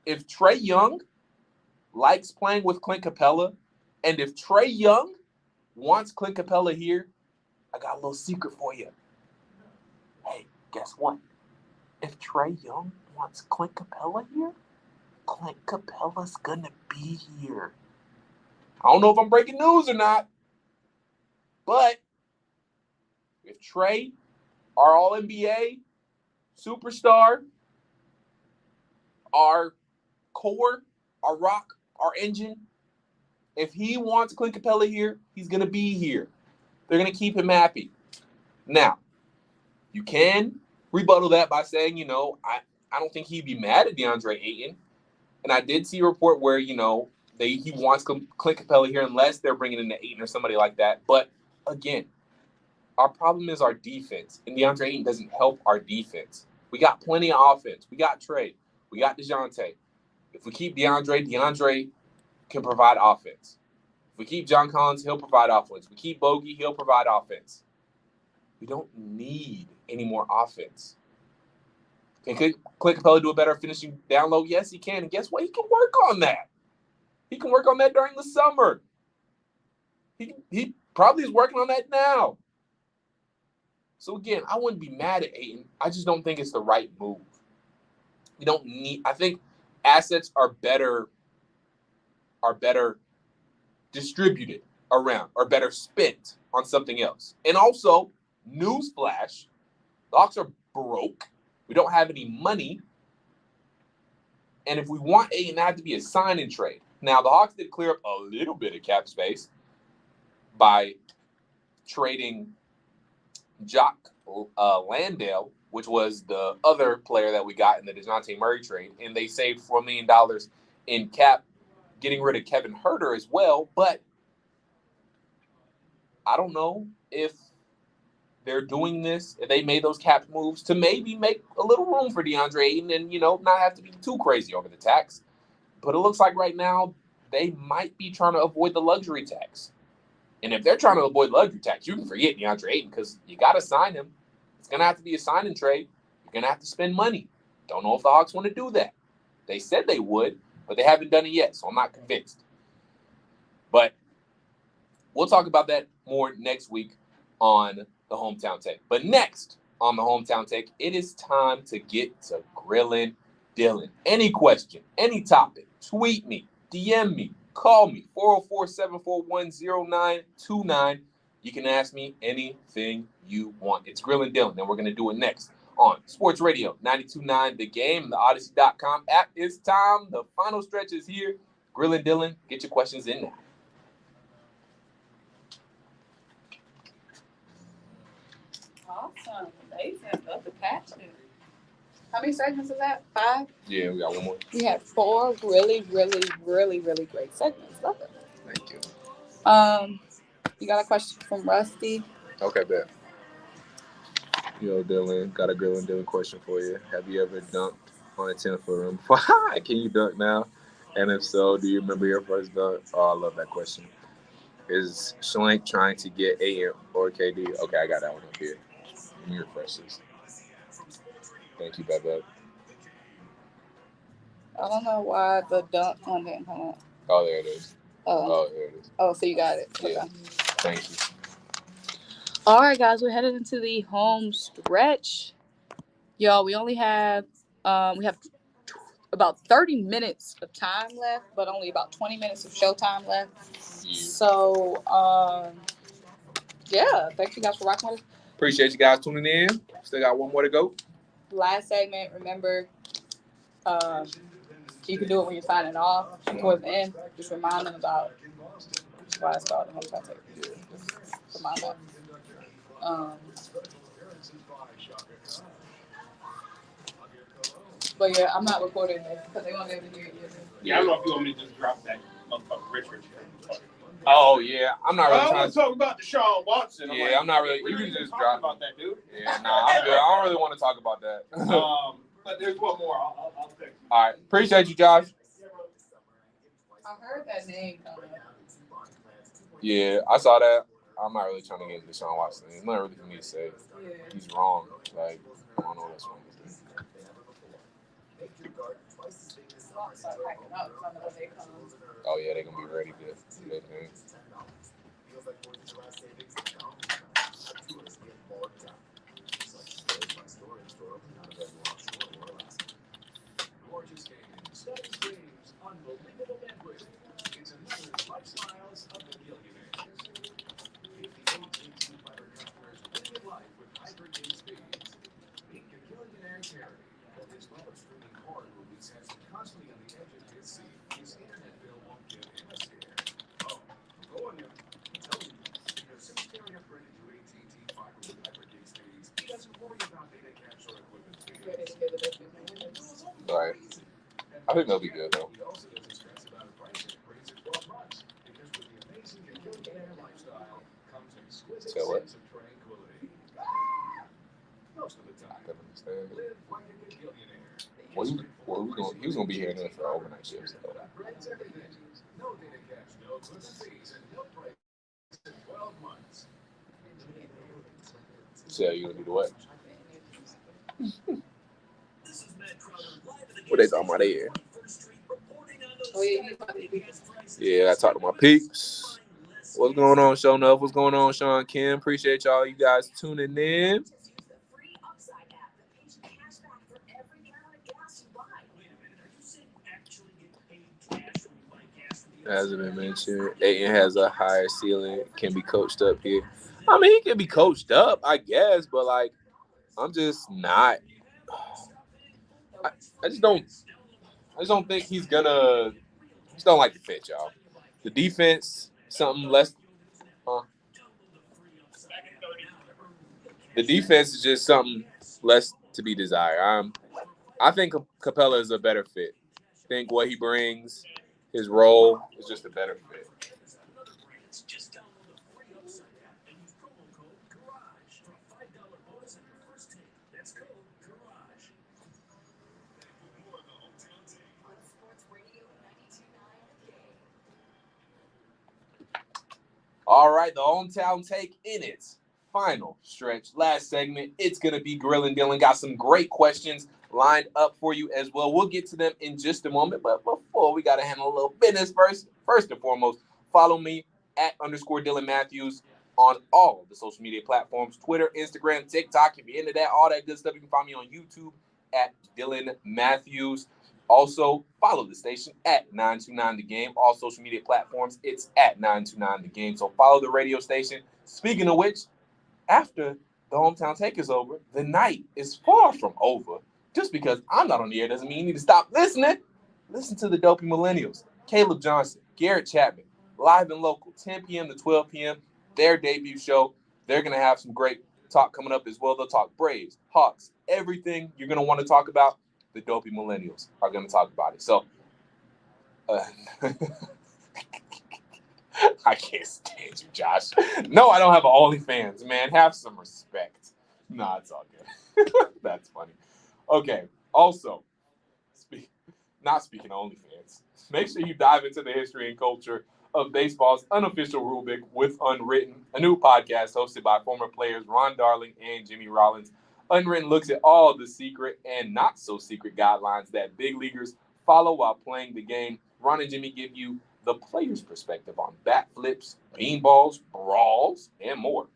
If Trae Young likes playing with Clint Capella, and if Trae Young wants Clint Capella here, I got a little secret for you. Hey, guess what? If Trae Young wants Clint Capella here, Clint Capella's going to be here. I don't know if I'm breaking news or not, but if Trae, our All-NBA superstar, our core, our rock, our engine, if he wants Clint Capella here, he's going to be here. They're going to keep him happy. Now, you can rebuttal that by saying, I don't think he'd be mad at DeAndre Ayton. And I did see a report where, he wants Clint Capella here unless they're bringing in the Ayton or somebody like that. But, again, our problem is our defense. And DeAndre Ayton doesn't help our defense. We got plenty of offense. We got Trey. We got Dejounte. If we keep DeAndre can provide offense. If we keep John Collins, he'll provide offense. If we keep Bogey, he'll provide offense. We don't need any more offense. Can Clint Capella do a better finishing down low? Yes, he can. And guess what? He can work on that. He can work on that during the summer. He probably is working on that now. So, again, I wouldn't be mad at Ayton. I just don't think it's the right move. You don't need – I think assets are better distributed around or better spent on something else. And also, newsflash, the Hawks are broke. We don't have any money. And if we want Ayton, it has to be a sign and trade. Now, the Hawks did clear up a little bit of cap space by trading Jock Landale, which was the other player that we got in the Dejounte Murray trade. And they saved $4 million in cap, getting rid of Kevin Huerter as well. But I don't know if they're doing this, if they made those cap moves to maybe make a little room for DeAndre Ayton and, not have to be too crazy over the tax. But it looks like right now they might be trying to avoid the luxury tax. And if they're trying to avoid luxury tax, you can forget DeAndre Ayton because you got to sign him. It's going to have to be a sign and trade. You're going to have to spend money. Don't know if the Hawks want to do that. They said they would, but they haven't done it yet, so I'm not convinced. But we'll talk about that more next week on the Hometown Take. But next on the Hometown Take, it is time to get to Grillin' Dylan. Any question, any topic, tweet me, DM me, call me, 404-741-0929. You can ask me anything you want. It's Grillin' Dylan, and we're going to do it next on Sports Radio 92.9 The Game and the Odyssey.com app. It's time. The final stretch is here. Grillin' Dylan, get your questions in now. Amazing. Love the passion. How many segments is that? 5? Yeah, we got one more. We had 4 really, really, really, really great segments. Love it. Thank you. You got a question from Rusty? Okay, bet. Yo, Dylan, got a good one, Dylan, question for you. Have you ever dunked on a 10-foot rim before? Can you dunk now? And if so, do you remember your first dunk? Oh, I love that question. Is Schlenk trying to get AM or KD? Okay, I got that one up here. Let me refresh this. Thank you, Bebe. I don't know why the dunk one didn't come up. Oh, there it is. Oh, there it is. Oh, so you got it. Yeah. Okay. Thank you. All right, guys, we're headed into the home stretch. Y'all, we only have about 30 minutes of time left, but only about 20 minutes of showtime left. Yeah. So, yeah, thank you guys for rocking with us. Appreciate you guys tuning in. Still got one more to go. Last segment, remember, you can do it when you're signing off towards the end. Just remind them about why it's called the home stretch. Remind them. But yeah, I'm not recording this because they won't be able to hear it yet. Yeah, I don't know if you want me to just drop that motherfucker Richard. Oh yeah, I'm not really I trying want to talk about Deshaun Watson. I'm not really. You can just drop about that, dude. Yeah, nah, I'm good. I don't really want to talk about that. But there's one more. I'll text you. All right, appreciate you, Josh. I heard that name coming up. Yeah, I saw that. I'm not really trying to get into Deshaun Watson. It's not really for me to say. Yeah. He's wrong. Like, I don't know what's wrong with him. Oh yeah, they're gonna be ready to do their thing. Right. I think they'll be good though. So what? I can understand. He was gonna be here then for overnight shifts. So. So you gonna do the what? What they talking about there? Yeah, I talked to my peeps. What's going on, Show Enough? What's going on, Sean Kim? Appreciate y'all, you guys tuning in. As it been mentioned, Aiden has a higher ceiling, can be coached up here. I mean, he can be coached up, I guess, but like, I'm just not. I just don't think he's gonna. I just don't like the fit, y'all. The defense, something less. The defense is just something less to be desired. I think Capella is a better fit. I think what he brings, his role, is just a better fit. All right, the hometown take in its final stretch. Last segment, it's going to be Grilling Dylan. Got some great questions lined up for you as well. We'll get to them in just a moment, but before we got to handle a little business first. First and foremost, follow me at _Dylan Mathews on all of the social media platforms, Twitter, Instagram, TikTok. If you're into that, all that good stuff, you can find me on YouTube at Dylan Mathews. Also, follow the station at 929 The Game. All social media platforms, it's at 929 The Game. So follow the radio station. Speaking of which, after the hometown take is over, the night is far from over. Just because I'm not on the air doesn't mean you need to stop listening. Listen to the Dopey Millennials, Caleb Johnson, Garrett Chapman, live and local, 10 p.m. to 12 p.m., their debut show. They're going to have some great talk coming up as well. They'll talk Braves, Hawks, everything you're going to want to talk about. The dopey millennials are going to talk about it. So, I can't stand you, Josh. No, I don't have an OnlyFans, man. Have some respect. Nah, it's all good. That's funny. Okay. Also, not speaking of OnlyFans, make sure you dive into the history and culture of baseball's unofficial rulebook with Unwritten, a new podcast hosted by former players Ron Darling and Jimmy Rollins. Unwritten looks at all the secret and not so secret guidelines that big leaguers follow while playing the game. Ron and Jimmy give you the player's perspective on bat flips, beanballs, brawls, and more.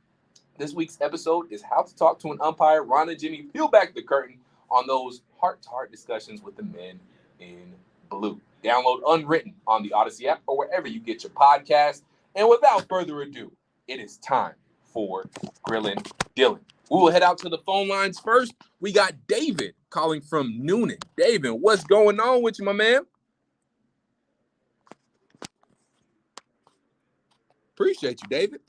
This week's episode is how to talk to an umpire. Ron and Jimmy peel back the curtain on those heart-to-heart discussions with the men in blue. Download Unwritten on the Odyssey app or wherever you get your podcasts. And without further ado, it is time for Grillin' Dylan. We will head out to the phone lines first. We got David calling from Noonan. David, what's going on with you, my man? Appreciate you, David.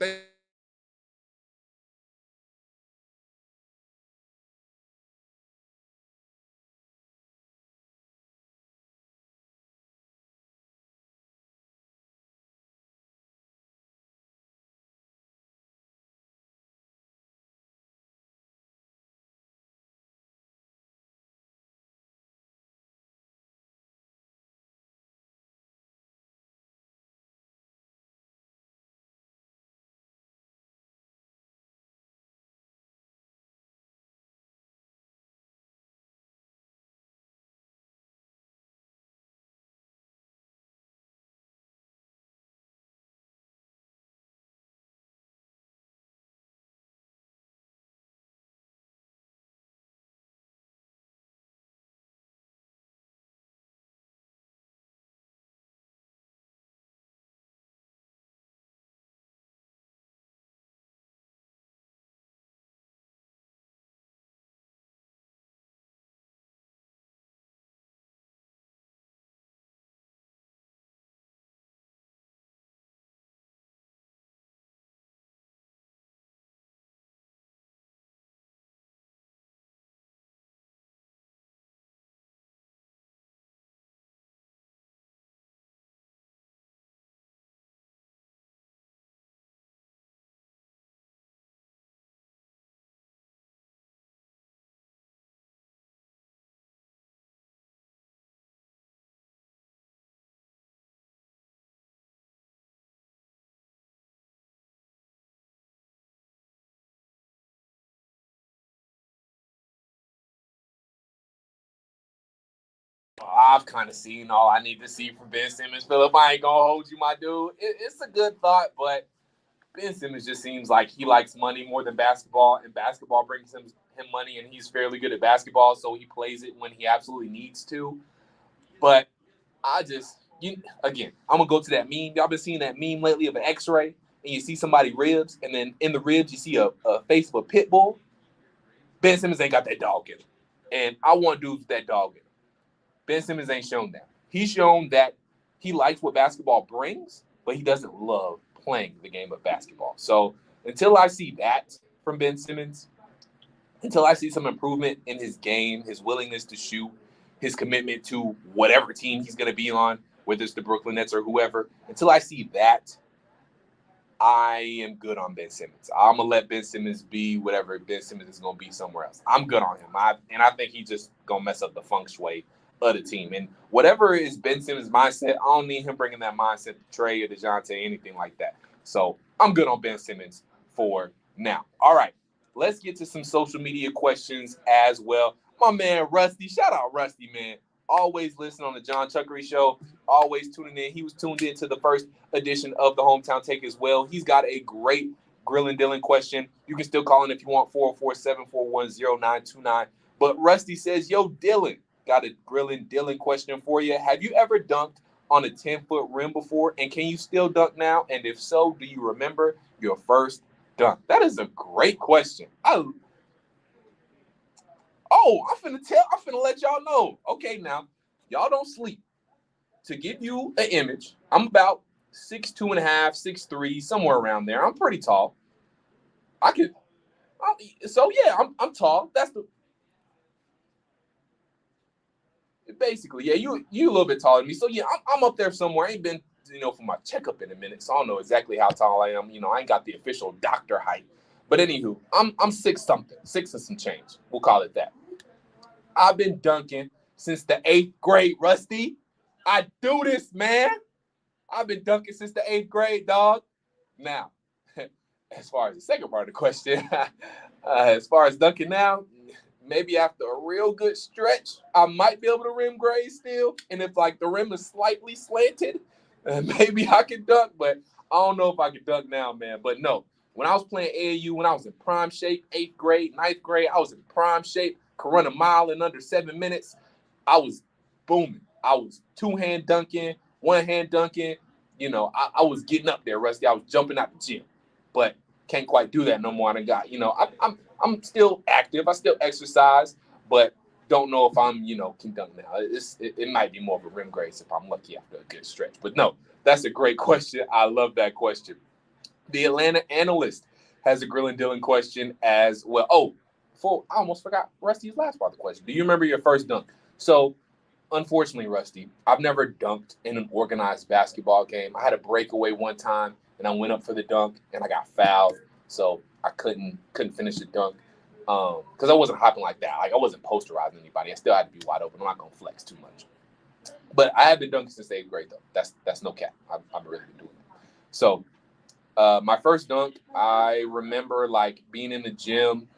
I've kind of seen all I need to see from Ben Simmons. Philip, I ain't going to hold you, my dude. It's a good thought, but Ben Simmons just seems like he likes money more than basketball, and basketball brings him money, and he's fairly good at basketball, so he plays it when he absolutely needs to. But again, I'm going to go to that meme. Y'all been seeing that meme lately of an x-ray, and you see somebody's ribs, and then in the ribs you see a face of a pit bull. Ben Simmons ain't got that dog in him. And I want dudes with that dog in him. Ben Simmons ain't shown that. He's shown that he likes what basketball brings, but he doesn't love playing the game of basketball. So until I see that from Ben Simmons, until I see some improvement in his game, his willingness to shoot, his commitment to whatever team he's going to be on, whether it's the Brooklyn Nets or whoever, until I see that, I am good on Ben Simmons. I'm going to let Ben Simmons be whatever Ben Simmons is going to be somewhere else. I'm good on him. I think he's just going to mess up the feng shui of the team. And whatever is Ben Simmons' mindset, I don't need him bringing that mindset to Trey or Dejounte, anything like that. So I'm good on Ben Simmons for now. All right, let's get to some social media questions as well. My man Rusty, shout out Rusty, man. Always listen on the John Chuckery Show. Always tuning in. He was tuned in to the first edition of the Hometown Take as well. He's got a great Grillin' Dylan question. You can still call in if you want, 404-741-0929. But Rusty says, yo, Dylan, got a Grillin' Dylan question for you. Have you ever dunked on a 10-foot rim before? And can you still dunk now? And if so, do you remember your first dunk? That is a great question. I'm finna let y'all know. Okay, now, y'all don't sleep. To give you an image, I'm about 6'2.5", 6'3", somewhere around there. I'm pretty tall. I'm I'm tall. That's the basically, yeah, you a little bit taller than me. So yeah, I'm up there somewhere. I ain't been, for my checkup in a minute, so I don't know exactly how tall I am. I ain't got the official doctor height. But anywho, I'm 6 and some change. We'll call it that. I've been dunking since the 8th grade, Rusty. I do this, man. I've been dunking since the 8th grade, dog. Now, as far as the second part of the question, as far as dunking now, maybe after a real good stretch, I might be able to rim grade still. And if like the rim is slightly slanted, maybe I can dunk. But I don't know if I can dunk now, man. But no, when I was playing AAU, when I was in prime shape, 8th grade, 9th grade, I was in prime shape, could run a mile in under 7 minutes. I was booming. I was 2-hand dunking, 1-hand dunking. I was getting up there, Rusty. I was jumping out the gym. But can't quite do that no more. I got, I'm still active. I still exercise, but don't know if I'm, can dunk now. It might be more of a rim grace if I'm lucky after a good stretch. But no, that's a great question. I love that question. The Atlanta Analyst has a Grill and Dylan question as well. Oh, I almost forgot Rusty's last part of the question. Do you remember your first dunk? So, unfortunately, Rusty, I've never dunked in an organized basketball game. I had a breakaway one time, and I went up for the dunk, and I got fouled. So I couldn't finish the dunk because I wasn't hopping like that. Like I wasn't posterizing anybody. I still had to be wide open. I'm not gonna flex too much. But I have been dunking since 8th grade though. That's no cap. I've really been doing that. So my first dunk, I remember like being in the gym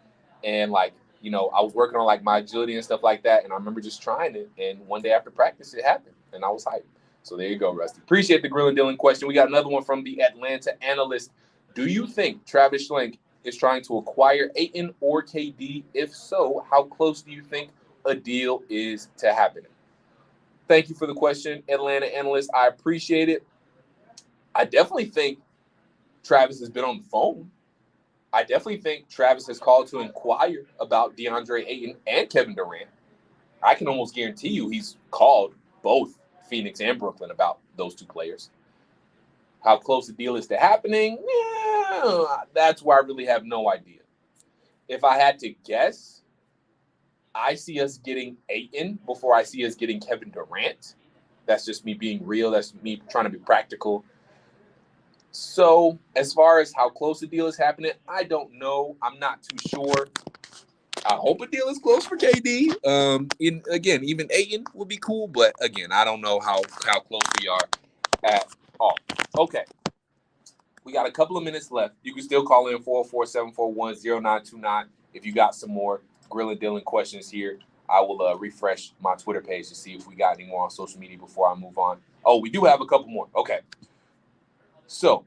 and like I was working on like my agility and stuff like that. And I remember just trying it. And one day after practice, it happened, and I was hyped. So there you go, Rusty. Appreciate the Grill and Dylan question. We got another one from the Atlanta Analyst. Do you think Travis Schlenk is trying to acquire Ayton or KD? If so, how close do you think a deal is to happening? Thank you for the question, Atlanta Analyst. I appreciate it. I definitely think Travis has been on the phone. I definitely think Travis has called to inquire about DeAndre Ayton and Kevin Durant. I can almost guarantee you he's called both Phoenix and Brooklyn about those two players. How close the deal is to happening? That's where I really have no idea. If I had to guess, I see us getting Ayton before I see us getting Kevin Durant. That's just me being real. That's me trying to be practical. So as far as how close the deal is happening, I don't know. I'm not too sure. I hope a deal is close for KD. Even Ayton would be cool, but again, I don't know how close we are at all. Okay. We got a couple of minutes left. You can still call in 404-741-0929 if you got some more Grill and Dylan questions here. I will refresh my Twitter page to see if we got any more on social media before I move on. Oh, we do have a couple more. Okay. So,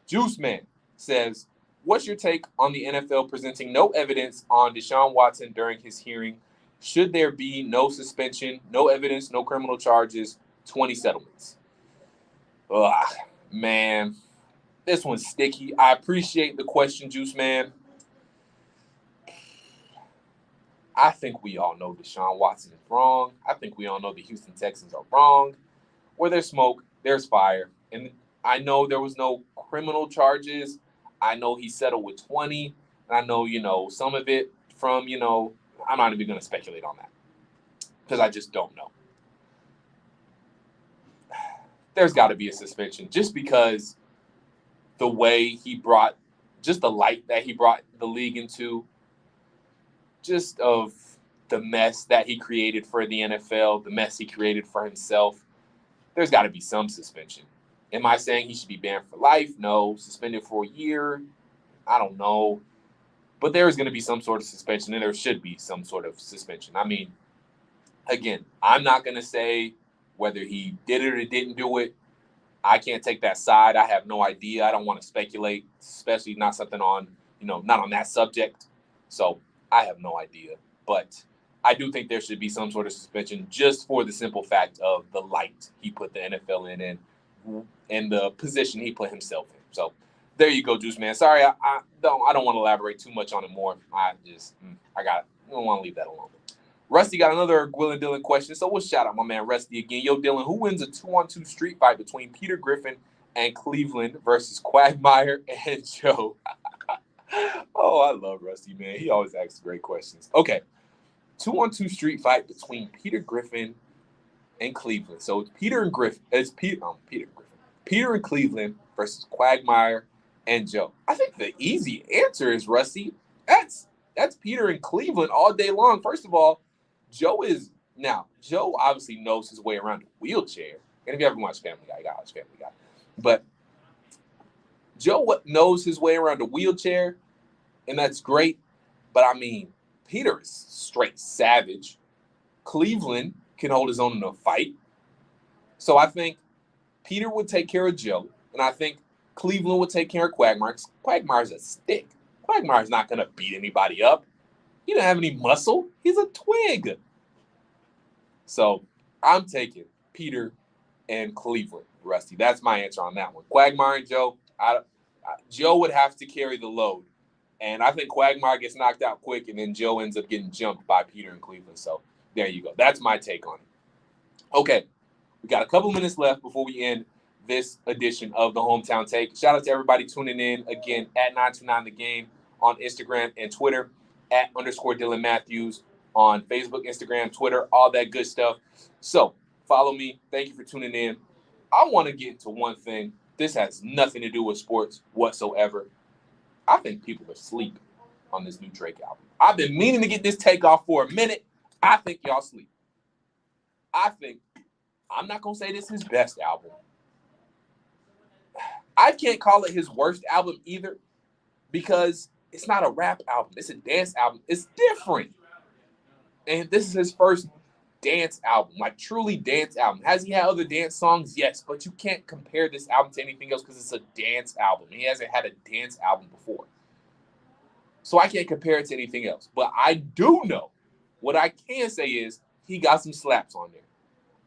Juice Man says, what's your take on the NFL presenting no evidence on Deshaun Watson during his hearing? Should there be no suspension, no evidence, no criminal charges, 20 settlements? Ugh, man. This one's sticky. I appreciate the question, Juice Man. I think we all know Deshaun Watson is wrong. I think we all know the Houston Texans are wrong. Where there's smoke, there's fire. And I know there was no criminal charges. I know he settled with 20. And I know, some of it from, I'm not even going to speculate on that because I just don't know. There's got to be a suspension just because the way he brought, just the light that he brought the league into, just of the mess that he created for the NFL, the mess he created for himself. There's got to be some suspension. Am I saying he should be banned for life? No. Suspended for a year? I don't know. But there is going to be some sort of suspension, and there should be some sort of suspension. I mean, again, I'm not going to say whether he did it or didn't do it. I can't take that side. I have no idea. I don't want to speculate, especially not something on, not on that subject. So I have no idea. But I do think there should be some sort of suspension just for the simple fact of the light he put the NFL in and the position he put himself in. So there you go, Juice Man. Sorry, I don't want to elaborate too much on it more. I don't want to leave that alone. Rusty got another Will and Dylan question, so we'll shout out my man Rusty again. Yo, Dylan, who wins a 2-on-2 street fight between Peter Griffin and Cleveland versus Quagmire and Joe? Oh, I love Rusty, man. He always asks great questions. Okay. 2-on-2 street fight between Peter Griffin and Cleveland. So it's Peter and Griffin. It's Peter Griffin. Peter and Cleveland versus Quagmire and Joe. I think the easy answer is Rusty. That's Peter and Cleveland all day long. First of all, Joe obviously knows his way around a wheelchair. And if you ever watch Family Guy, you gotta watch Family Guy. But Joe knows his way around a wheelchair, and that's great. But I mean, Peter is straight savage. Cleveland can hold his own in a fight. So I think Peter would take care of Joe, and I think Cleveland would take care of Quagmire. Quagmire's a stick. Quagmire's not going to beat anybody up. He doesn't have any muscle. He's a twig. So I'm taking Peter and Cleveland, Rusty. That's my answer on that one. Quagmire and Joe, Joe would have to carry the load. And I think Quagmire gets knocked out quick, and then Joe ends up getting jumped by Peter and Cleveland. So there you go. That's my take on it. Okay, we got a couple minutes left before we end this edition of the Hometown Take. Shout out to everybody tuning in. Again, at 929 The Game on Instagram and Twitter, at _Dylan Mathews on Facebook, Instagram, Twitter, all that good stuff. So follow me. Thank you for tuning in. I want to get into one thing. This has nothing to do with sports whatsoever. I think people are sleeping on this new Drake album. I've been meaning to get this take off for a minute. I think y'all sleep. I'm not going to say this is his best album. I can't call it his worst album either because it's not a rap album. It's a dance album. It's different. And this is his first dance album, like truly dance album. Has he had other dance songs? Yes, but you can't compare this album to anything else because it's a dance album. He hasn't had a dance album before. So I can't compare it to anything else. But I do know, what I can say is he got some slaps on there.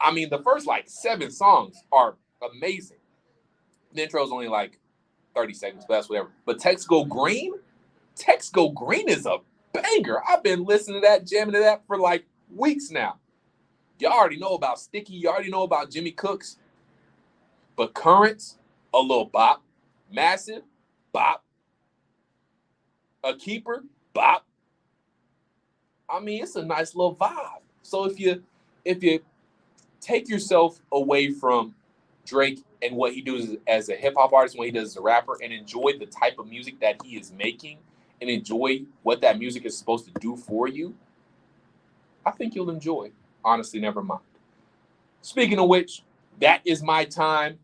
I mean, the first 7 songs are amazing. The intro's only 30 seconds, but that's whatever. But Text Go Green is a banger. I've been listening to that, jamming to that for weeks now. Y'all already know about Sticky. You already know about Jimmy Cooks. But Currents, a little bop. Massive, bop. A Keeper, bop. I mean, it's a nice little vibe. So if you take yourself away from Drake and what he does as a hip-hop artist, what he does as a rapper, and enjoy the type of music that he is making and enjoy what that music is supposed to do for you, I think you'll enjoy. Honestly, never mind. Speaking of which, that is my time.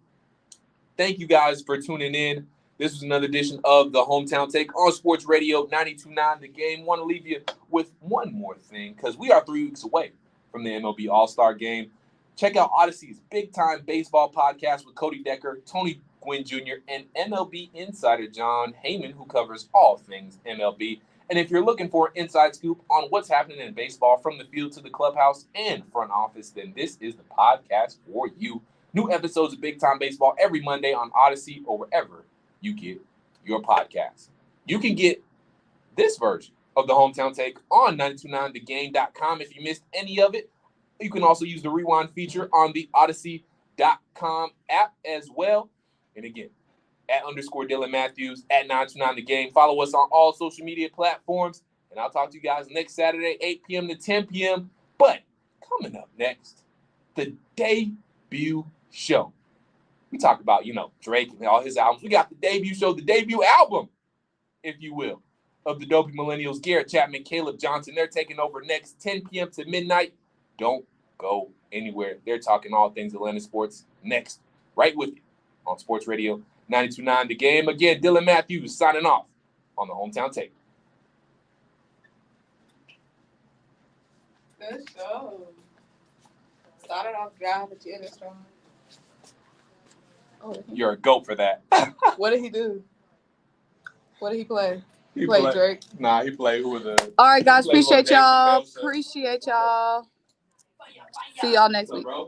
Thank you guys for tuning in. This was another edition of the Hometown Take on Sports Radio 92.9 The Game. Want to leave you with one more thing because we are 3 weeks away from the MLB All-Star Game. Check out Odyssey's Big Time Baseball podcast with Cody Decker, Tony Gwynn Jr., and MLB insider John Heyman, who covers all things MLB. And if you're looking for an inside scoop on what's happening in baseball from the field to the clubhouse and front office, then this is the podcast for you. New episodes of Big Time Baseball every Monday on Odyssey or wherever you get your podcast. You can get this version of the Hometown Take on 929thegame.com if you missed any of it. You can also use the rewind feature on the Odyssey.com app as well. And again, at _Dylan Mathews, at 929thegame. Follow us on all social media platforms. And I'll talk to you guys next Saturday, 8 p.m. to 10 p.m. But coming up next, the debut show. We talk about, Drake and all his albums. We got the debut show, the debut album, if you will, of the Dopey Millennials. Garrett Chapman, Caleb Johnson. They're taking over next 10 p.m. to midnight. Don't go anywhere. They're talking all things Atlanta sports next, right with you on Sports Radio 92.9 The Game. Again, Dylan Mathews signing off on the Hometown Take. Good show. Started off dry, but you ended strong. Oh, you're a GOAT for that. What did he do? What did he play? He played Drake. Nah, he played who was the. All right, guys. Appreciate y'all. See y'all next week.